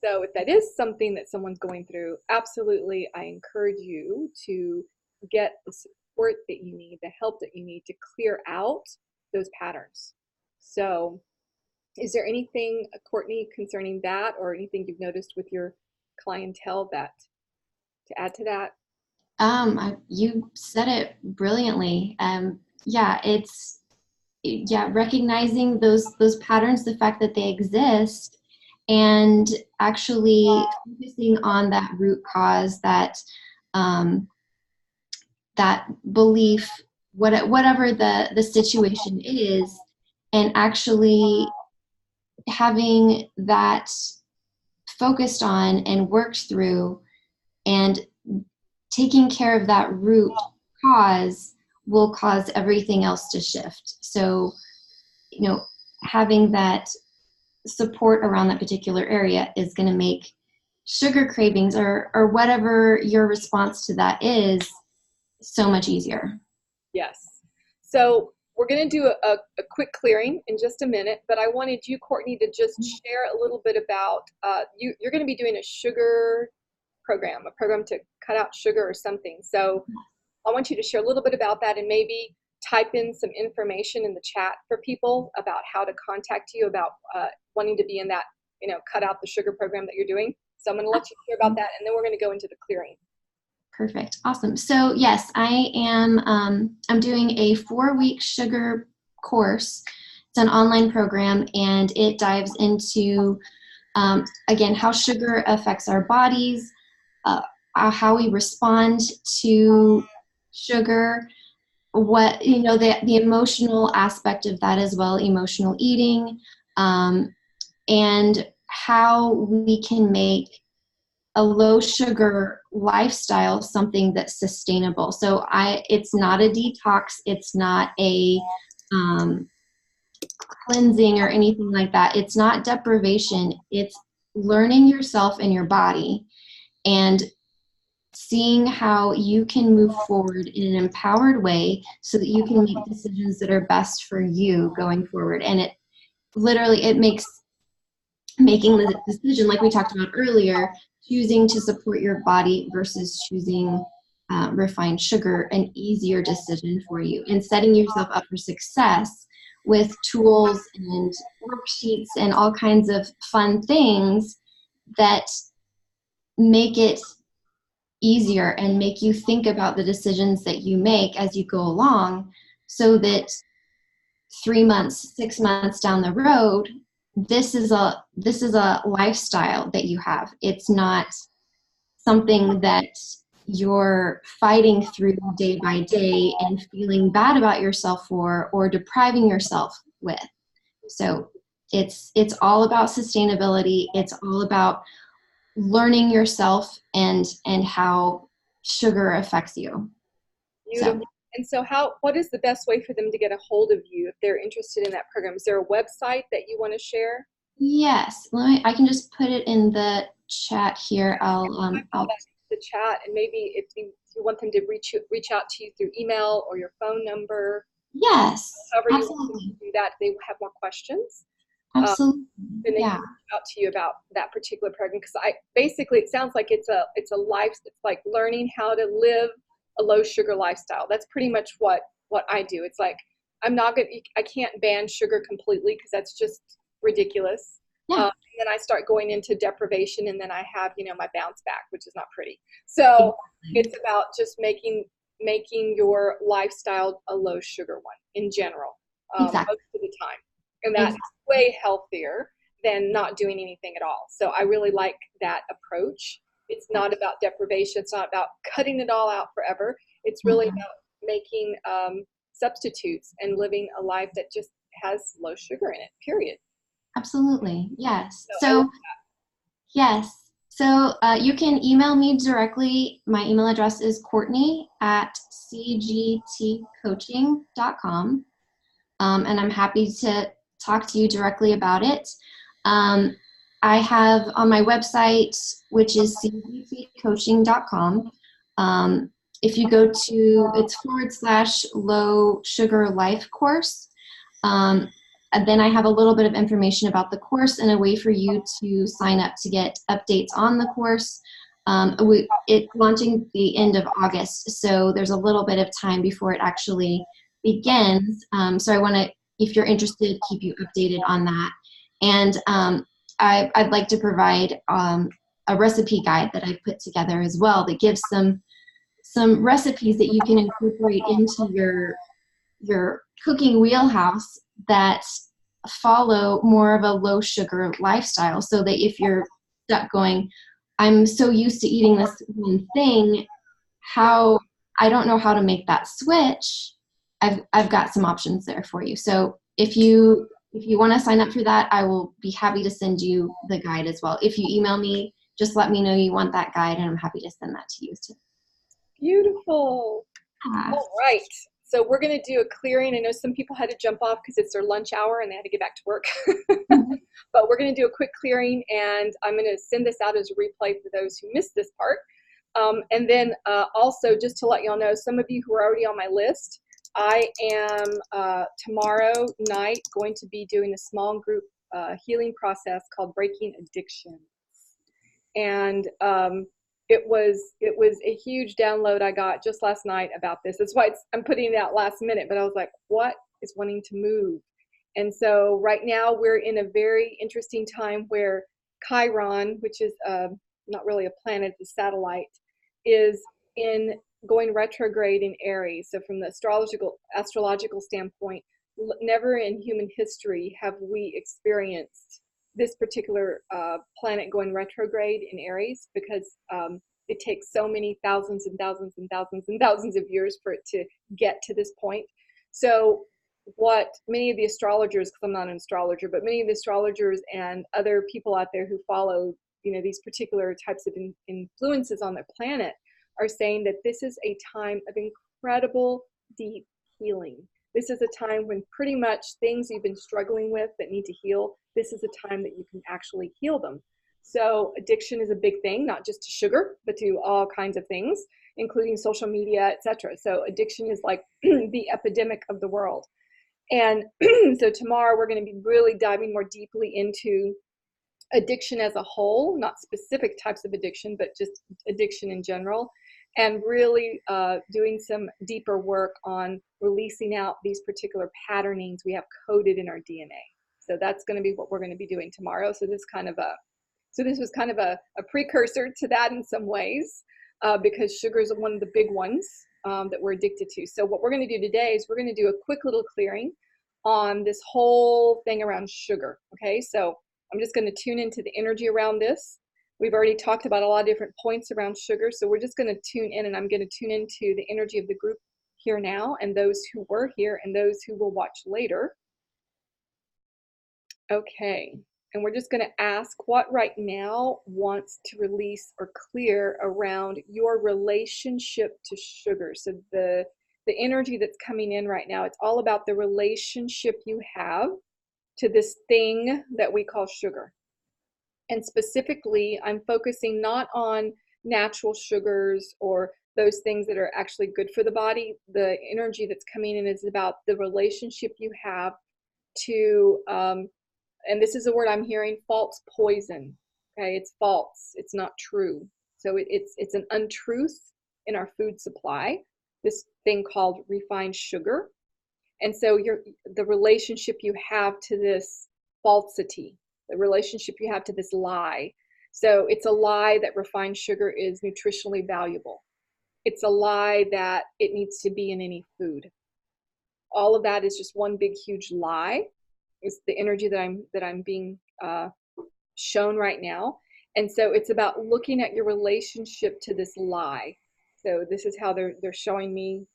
So if that is something that someone's going through, absolutely, I encourage you to get the support that you need, the help that you need to clear out those patterns. So is there anything, Courtney, concerning that, or anything you've noticed with your clientele that to add to that? You said it brilliantly. It's recognizing those patterns, the fact that they exist, and actually focusing on that root cause, that that belief, whatever the situation is, and actually having that focused on and worked through, and taking care of that root cause will cause everything else to shift. So, having that support around that particular area is going to make sugar cravings or whatever your response to that is so much easier. Yes. So we're going to do a quick clearing in just a minute, but I wanted you, Courtney, to just share a little bit about, you're going to be doing a sugar program, a program to cut out sugar or something. So I want you to share a little bit about that and maybe type in some information in the chat for people about how to contact you about wanting to be in that, cut out the sugar program that you're doing. So I'm going to let you hear about that, and then we're going to go into the clearing. Perfect. Awesome. So yes, I am, I'm doing a 4-week sugar course. It's an online program, and it dives into, again, how sugar affects our bodies, how we respond to sugar, what, the emotional aspect of that as well, emotional eating, and how we can make a low sugar lifestyle something that's sustainable. So it's not a detox, it's not a cleansing or anything like that. It's not deprivation. It's learning yourself and your body and seeing how you can move forward in an empowered way so that you can make decisions that are best for you going forward. And it literally, it makes making the decision, like we talked about earlier, choosing to support your body versus choosing refined sugar, an easier decision for you, and setting yourself up for success with tools and worksheets and all kinds of fun things that make it easier and make you think about the decisions that you make as you go along, so that 3 months, 6 months down the road, this is a lifestyle that you have. It's not something that you're fighting through day by day and feeling bad about yourself for, or depriving yourself with. So it's all about sustainability. It's all about learning yourself and how sugar affects you. Beautiful. So. And so what is the best way for them to get a hold of you if they're interested in that program? Is there a website that you want to share? Yes, I can just put it in the chat here. I'll the chat, and maybe if you want them to reach out to you through email or your phone number. Yes, however absolutely. You want them to do that, they have more questions. Absolutely. And they can reach out to you about that particular program, because it sounds like it's a life. It's like learning how to live a low sugar lifestyle. That's pretty much what I do. It's like I can't ban sugar completely, because that's just ridiculous. Yeah. And then I start going into deprivation, and then I have my bounce back, which is not pretty. So It's about just making your lifestyle a low sugar one in general, most of the time, and that's way healthier than not doing anything at all. So I really like that approach. It's not about deprivation. It's not about cutting it all out forever. It's really about making substitutes and living a life that just has low sugar in it, period. Absolutely. Yes. So you can email me directly. My email address is courtney@cgtcoaching.com. And I'm happy to talk to you directly about it. I have on my website, which is cgtcoaching.com. If you go to, it's /low sugar life course. And then I have a little bit of information about the course and a way for you to sign up to get updates on the course. It's launching the end of August, so there's a little bit of time before it actually begins. So I want to, if you're interested, keep you updated on that. And I'd like to provide a recipe guide that I've put together as well that gives some recipes that you can incorporate into your cooking wheelhouse that follow more of a low sugar lifestyle, so that if you're stuck going, I'm so used to eating this one thing, I don't know how to make that switch, I've got some options there for you. So if you want to sign up for that, I will be happy to send you the guide as well. If you email me, just let me know you want that guide, and I'm happy to send that to you too. Beautiful. All right. So we're going to do a clearing. I know some people had to jump off because it's their lunch hour and they had to get back to work. But we're going to do a quick clearing, and I'm going to send this out as a replay for those who missed this part. And then also, just to let y'all know, some of you who are already on my list, I am tomorrow night going to be doing a small group healing process called Breaking Addiction. And it was a huge download I got just last night about this. That's why I'm putting it out last minute, but I was like, what is wanting to move? And so right now we're in a very interesting time where Chiron, which is not really a planet, it's a satellite, is in going retrograde in Aries. So from the astrological standpoint, never in human history have we experienced this particular planet going retrograde in Aries, because it takes so many thousands and thousands and thousands and thousands of years for it to get to this point. So what many of the astrologers, because I'm not an astrologer, but many of the astrologers and other people out there who follow, these particular types of influences on the planet are saying that this is a time of incredible deep healing. This is a time when pretty much things you've been struggling with that need to heal, this is a time that you can actually heal them. So addiction is a big thing, not just to sugar, but to all kinds of things, including social media, etc. So addiction is like the epidemic of the world. And so tomorrow we're going to be really diving more deeply into addiction as a whole, not specific types of addiction, but just addiction in general, and really doing some deeper work on releasing out these particular patternings we have coded in our DNA. So that's going to be what we're going to be doing tomorrow. So this was kind of a precursor to that in some ways, because sugar is one of the big ones that we're addicted to. So what we're going to do today is we're going to do a quick little clearing on this whole thing around sugar. Okay, so I'm just going to tune into the energy around this. We've already talked about a lot of different points around sugar, so we're just going to tune in, and I'm going to tune into the energy of the group here now, and those who were here and those who will watch later. Okay, and we're just going to ask what right now wants to release or clear around your relationship to sugar. So the energy that's coming in right now, it's all about the relationship you have to this thing that we call sugar. And specifically, I'm focusing not on natural sugars or those things that are actually good for the body. The energy that's coming in is about the relationship you have to, and this is a word I'm hearing, false poison. Okay, it's false, it's not true. So it's an untruth in our food supply, this thing called refined sugar. And so the relationship you have to this falsity, the relationship you have to this lie. So it's a lie that refined sugar is nutritionally valuable. It's a lie that it needs to be in any food. All of that is just one big huge lie. It's the energy that I'm being shown right now. And so it's about looking at your relationship to this lie. So this is how they're showing me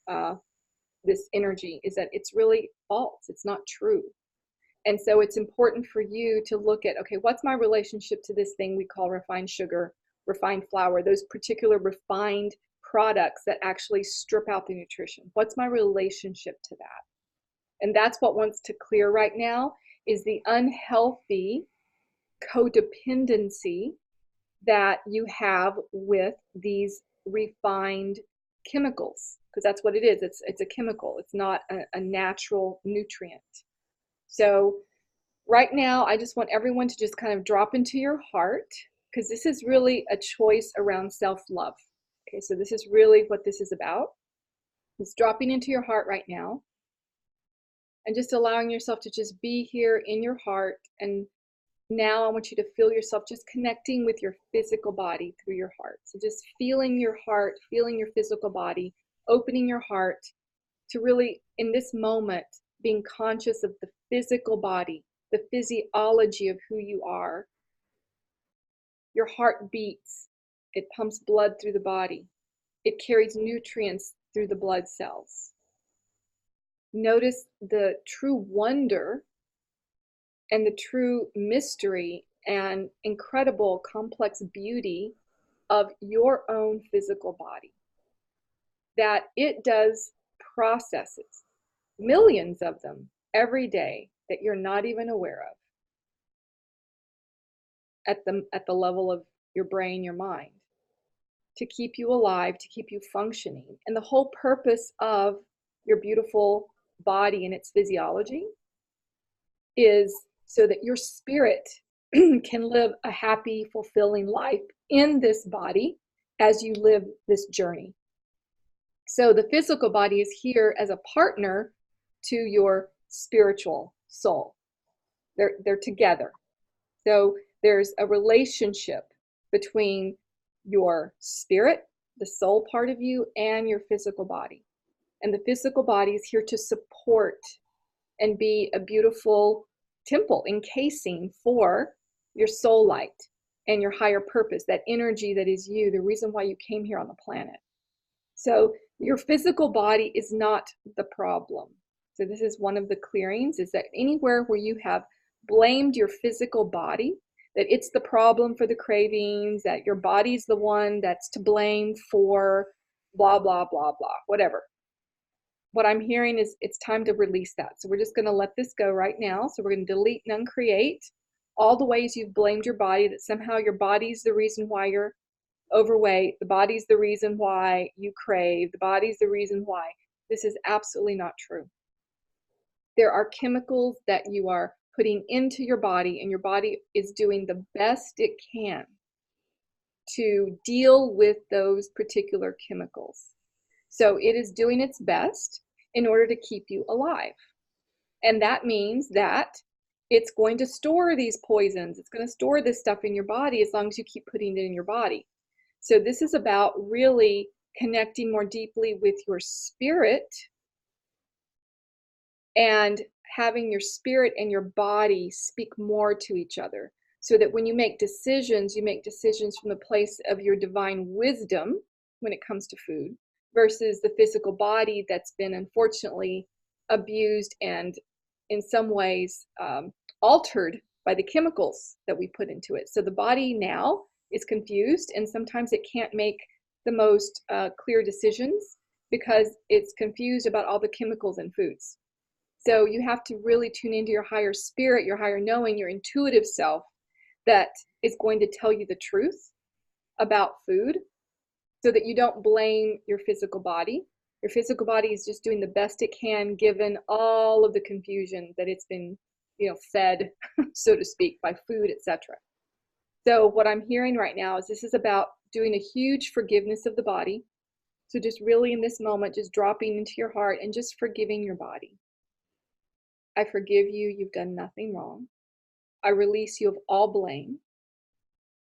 this energy, is that it's really false. It's not true. And so it's important for you to look at, okay, what's my relationship to this thing we call refined sugar, refined flour, those particular refined products that actually strip out the nutrition? What's my relationship to that? And that's what wants to clear right now, is the unhealthy codependency that you have with these refined chemicals, because that's what it is. It's a chemical. It's not a natural nutrient. So right now, I just want everyone to just kind of drop into your heart, because this is really a choice around self-love. Okay, so this is really what this is about. It's dropping into your heart right now and just allowing yourself to just be here in your heart. And now I want you to feel yourself just connecting with your physical body through your heart. So just feeling your heart, feeling your physical body, opening your heart to really, in this moment, being conscious of the physical body, the physiology of who you are. Your heart beats. It pumps blood through the body. It carries nutrients through the blood cells. Notice the true wonder and the true mystery and incredible complex beauty of your own physical body. That it does processes, millions of them every day, that you're not even aware of at the level of your brain, your mind, to keep you alive, to keep you functioning. And the whole purpose of your beautiful body and its physiology is so that your spirit can live a happy, fulfilling life in this body as you live this journey. So the physical body is here as a partner to your spiritual soul. They're together. So there's a relationship between your spirit, the soul part of you, and your physical body. And the physical body is here to support and be a beautiful temple, encasing for your soul light and your higher purpose, that energy that is you, the reason why you came here on the planet. So your physical body is not the problem. So this is one of the clearings, is that anywhere where you have blamed your physical body, that it's the problem for the cravings, that your body's the one that's to blame for blah, blah, blah, blah, whatever. What I'm hearing is it's time to release that. So we're just going to let this go right now. So we're going to delete and uncreate all the ways you've blamed your body, that somehow your body's the reason why you're overweight, the body's the reason why you crave, the body's the reason why. This is absolutely not true. There are chemicals that you are putting into your body, and your body is doing the best it can to deal with those particular chemicals. So it is doing its best in order to keep you alive. And that means that it's going to store these poisons. It's going to store this stuff in your body as long as you keep putting it in your body. So this is about really connecting more deeply with your spirit and having your spirit and your body speak more to each other, so that when you make decisions from the place of your divine wisdom when it comes to food, versus the physical body that's been unfortunately abused and in some ways altered by the chemicals that we put into it. So the body now is confused, and sometimes it can't make the most clear decisions because it's confused about all the chemicals in foods. So you have to really tune into your higher spirit, your higher knowing, your intuitive self that is going to tell you the truth about food, so that you don't blame your physical body. Your physical body is just doing the best it can given all of the confusion that it's been, fed, so to speak, by food, etc. So what I'm hearing right now is this is about doing a huge forgiveness of the body. So just really in this moment, just dropping into your heart and just forgiving your body. I forgive you. You've done nothing wrong. I release you of all blame.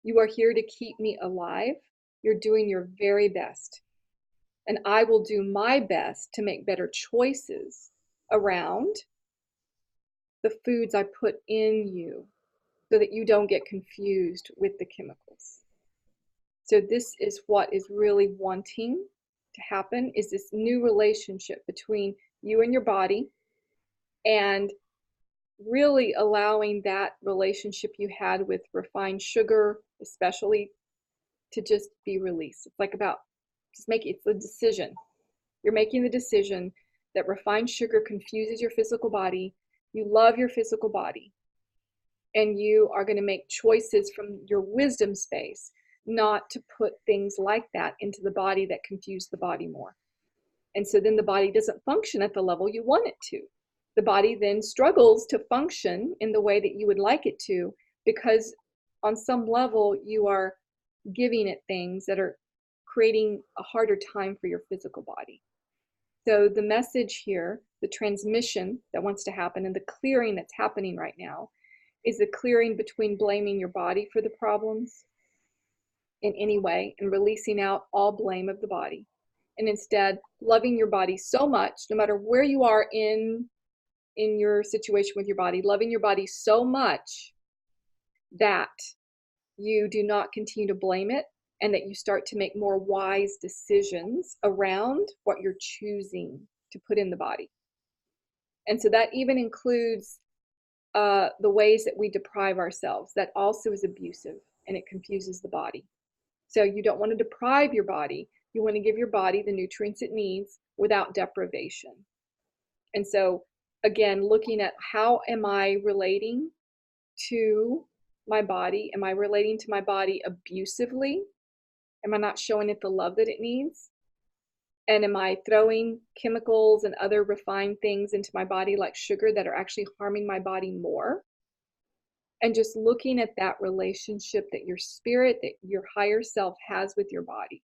You are here to keep me alive. You're doing your very best. And I will do my best to make better choices around the foods I put in you, so that you don't get confused with the chemicals. So this is what is really wanting to happen, is this new relationship between you and your body, and really allowing that relationship you had with refined sugar, especially, to just be released. It's like about just it's a decision. You're making the decision that refined sugar confuses your physical body. You love your physical body, and you are going to make choices from your wisdom space, not to put things like that into the body that confuse the body more. And so then the body doesn't function at the level you want it to. The body then struggles to function in the way that you would like it to, because on some level you are giving it things that are creating a harder time for your physical body. So the message here, the transmission that wants to happen, and the clearing that's happening right now, is the clearing between blaming your body for the problems in any way and releasing out all blame of the body, and instead loving your body so much, no matter where you are in your situation with your body, loving your body so much that you do not continue to blame it, and that you start to make more wise decisions around what you're choosing to put in the body. And so that even includes the ways that we deprive ourselves. That also is abusive, and it confuses the body. So you don't want to deprive your body. You want to give your body the nutrients it needs without deprivation. And so, again, looking at how am I relating to my body? Am I relating to my body abusively? Am I not showing it the love that it needs? And am I throwing chemicals and other refined things into my body like sugar that are actually harming my body more? And just looking at that relationship that your spirit, that your higher self has with your body,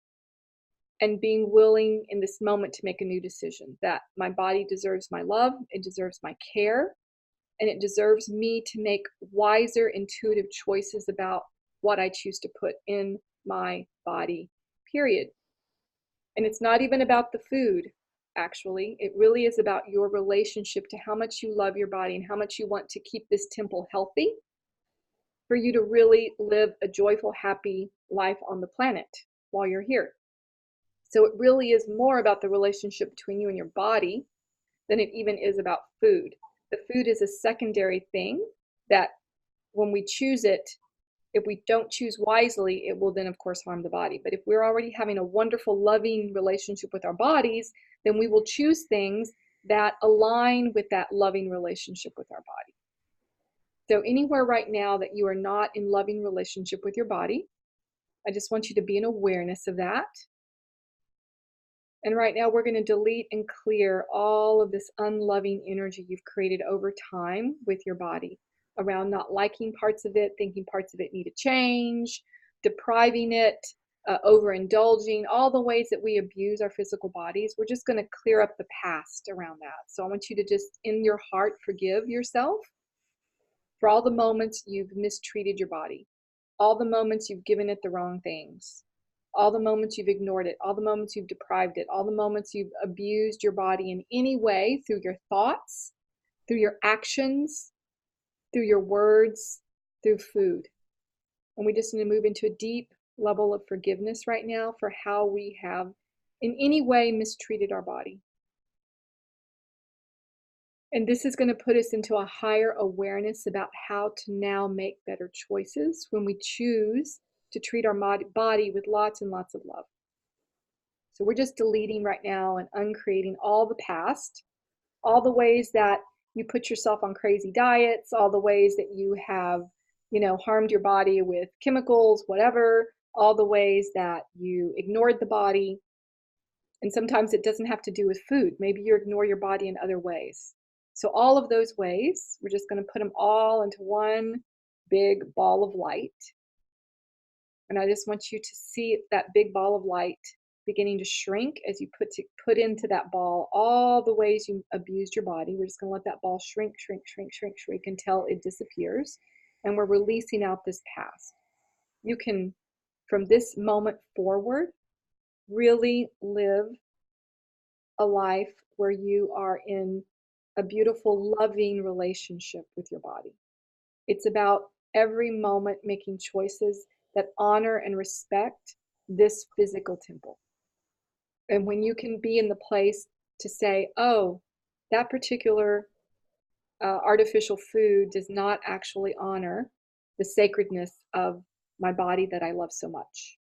and being willing in this moment to make a new decision that my body deserves my love, it deserves my care, and it deserves me to make wiser, intuitive choices about what I choose to put in my body, period. And it's not even about the food, actually. It really is about your relationship to how much you love your body and how much you want to keep this temple healthy for you to really live a joyful, happy life on the planet while you're here. So it really is more about the relationship between you and your body than it even is about food. The food is a secondary thing that when we choose it, if we don't choose wisely, it will then of course harm the body. But if we're already having a wonderful, loving relationship with our bodies, then we will choose things that align with that loving relationship with our body. So anywhere right now that you are not in loving relationship with your body, I just want you to be in awareness of that. And right now we're going to delete and clear all of this unloving energy you've created over time with your body around not liking parts of it, thinking parts of it need a change, depriving it, overindulging, all the ways that we abuse our physical bodies. We're just going to clear up the past around that. So I want you to just, in your heart, forgive yourself for all the moments you've mistreated your body, all the moments you've given it the wrong things, all the moments you've ignored it, all the moments you've deprived it, all the moments you've abused your body in any way through your thoughts, through your actions, through your words, through food. And we just need to move into a deep level of forgiveness right now for how we have in any way mistreated our body. And this is going to put us into a higher awareness about how to now make better choices when we choose to treat our body with lots and lots of love. So we're just deleting right now and uncreating all the past, all the ways that you put yourself on crazy diets, all the ways that you have, harmed your body with chemicals, whatever, all the ways that you ignored the body. And sometimes it doesn't have to do with food. Maybe you ignore your body in other ways. So all of those ways, we're just going to put them all into one big ball of light. And I just want you to see that big ball of light beginning to shrink as you put into that ball all the ways you abused your body. We're just going to let that ball shrink, shrink, shrink, shrink, shrink until it disappears. And we're releasing out this past. You can, from this moment forward, really live a life where you are in a beautiful, loving relationship with your body. It's about every moment making choices that honor and respect this physical temple. And when you can be in the place to say, oh, that particular artificial food does not actually honor the sacredness of my body that I love so much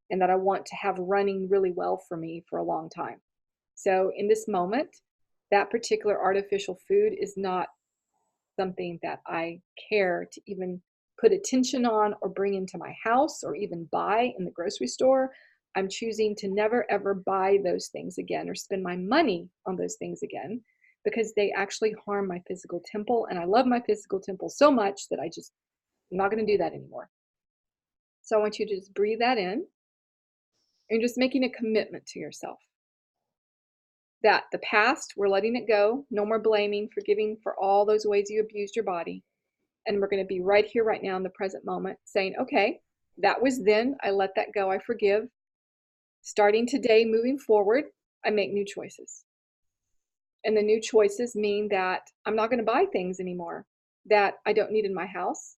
and that I want to have running really well for me for a long time. So in this moment, that particular artificial food is not something that I care to even put attention on or bring into my house or even buy in the grocery store. I'm choosing to never ever buy those things again or spend my money on those things again because they actually harm my physical temple. And I love my physical temple so much that I'm not going to do that anymore. So I want you to just breathe that in and just making a commitment to yourself. That the past, we're letting it go. No more blaming, forgiving for all those ways you abused your body. And we're going to be right here, right now in the present moment saying, okay, that was then. I let that go. I forgive. Starting today, moving forward, I make new choices. And the new choices mean that I'm not going to buy things anymore that I don't need in my house.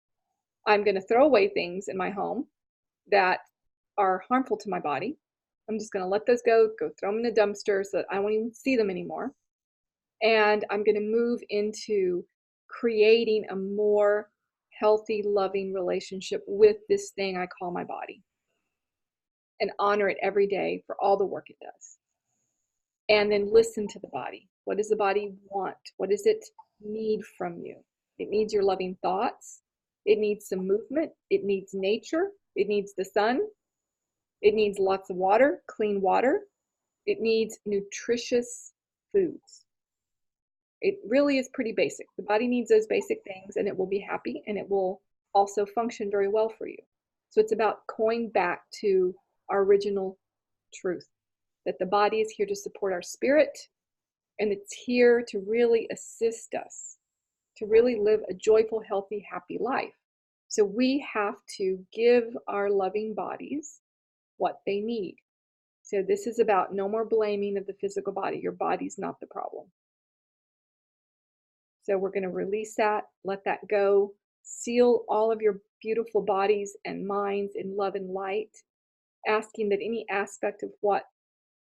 I'm going to throw away things in my home that are harmful to my body. I'm just going to let those go throw them in the dumpster so that I won't even see them anymore. And I'm going to move into creating a more healthy, loving relationship with this thing I call my body and honor it every day for all the work it does. And then listen to the body. What does the body want? What does it need from you? It needs your loving thoughts. It needs some movement. It needs nature. It needs the sun. It needs lots of water, clean water. It needs nutritious foods. It really is pretty basic. The body needs those basic things and it will be happy and it will also function very well for you. So it's about going back to our original truth, that the body is here to support our spirit and it's here to really assist us to really live a joyful, healthy, happy life. So we have to give our loving bodies what they need. So this is about no more blaming of the physical body. Your body's not the problem. So we're going to release that, let that go, seal all of your beautiful bodies and minds in love and light, asking that any aspect of what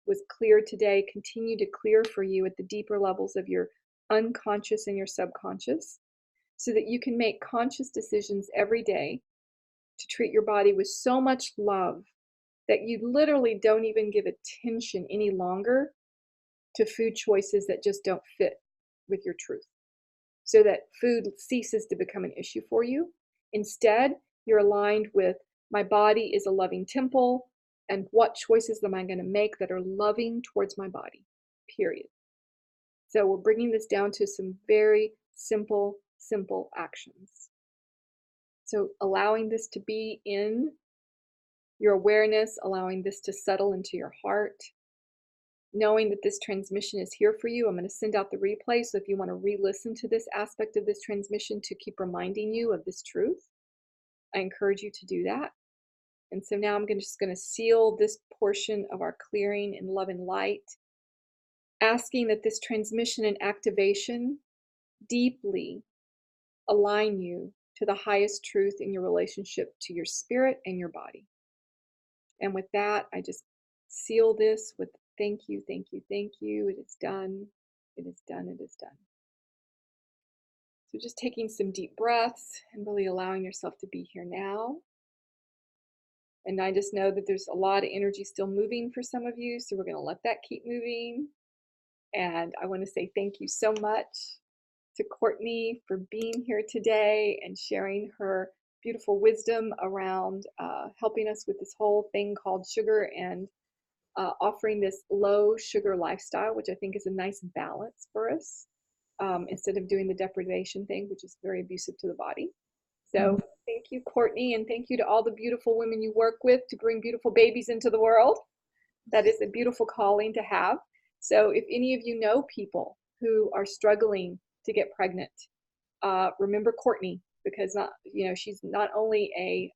was clear today continue to clear for you at the deeper levels of your unconscious and your subconscious, so that you can make conscious decisions every day to treat your body with so much love that you literally don't even give attention any longer to food choices that just don't fit with your truth, so that food ceases to become an issue for you. Instead, you're aligned with, my body is a loving temple, and what choices am I going to make that are loving towards my body, period. So we're bringing this down to some very simple actions. So allowing this to be in your awareness, allowing this to settle into your heart, knowing that this transmission is here for you. I'm going to send out the replay, so if you want to re-listen to this aspect of this transmission to keep reminding you of this truth, I encourage you to do that. And so now I'm just going to seal this portion of our clearing in love and light, asking that this transmission and activation deeply align you to the highest truth in your relationship to your spirit and your body. And with that, I just seal this with thank you, thank you, thank you. It is done. It is done. It is done. So just taking some deep breaths and really allowing yourself to be here now. And I just know that there's a lot of energy still moving for some of you, so we're going to let that keep moving. And I want to say thank you so much to Courtney for being here today and sharing her beautiful wisdom around helping us with this whole thing called sugar, and offering this low sugar lifestyle, which I think is a nice balance for us, instead of doing the deprivation thing, which is very abusive to the body. So thank you, Courtney, and thank you to all the beautiful women you work with to bring beautiful babies into the world. That is a beautiful calling to have. So if any of you know people who are struggling to get pregnant, remember Courtney, because she's not only a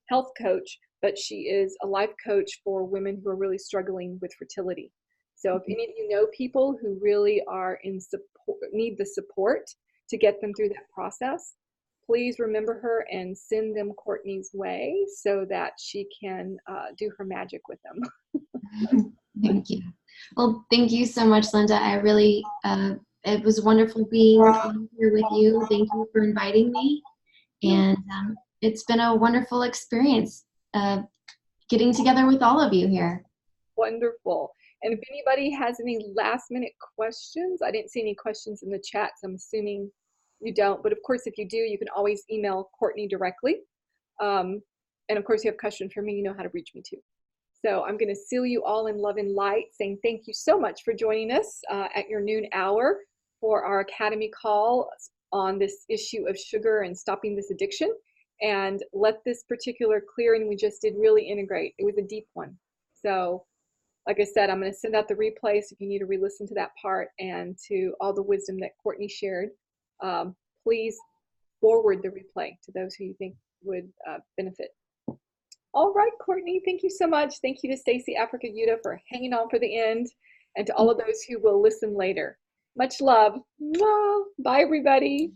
health coach, but she is a life coach for women who are really struggling with fertility. So if any of you know people who really are in support, need the support to get them through that process, please remember her and send them Courtney's way so that she can do her magic with them. Thank you. Well, thank you so much, Linda. I really, it was wonderful being on here with you. Thank you for inviting me. And it's been a wonderful experience getting together with all of you here. Wonderful. And if anybody has any last minute questions, I didn't see any questions in the chat, so I'm assuming you don't. But of course, if you do, you can always email Courtney directly. And of course, if you have questions for me, you know how to reach me too. So I'm going to seal you all in love and light, saying thank you so much for joining us at your noon hour for our Academy call on this issue of sugar and stopping this addiction. And let this particular clearing we just did really integrate. It was a deep one. So like I said, I'm going to send out the replays if you need to re-listen to that part, and to all the wisdom that Courtney shared. Please forward the replay to those who you think would benefit. All right, Courtney, thank you so much. Thank you to Stacy Africa Yuta for hanging on for the end, and to all of those who will listen later. Much love. Bye, everybody.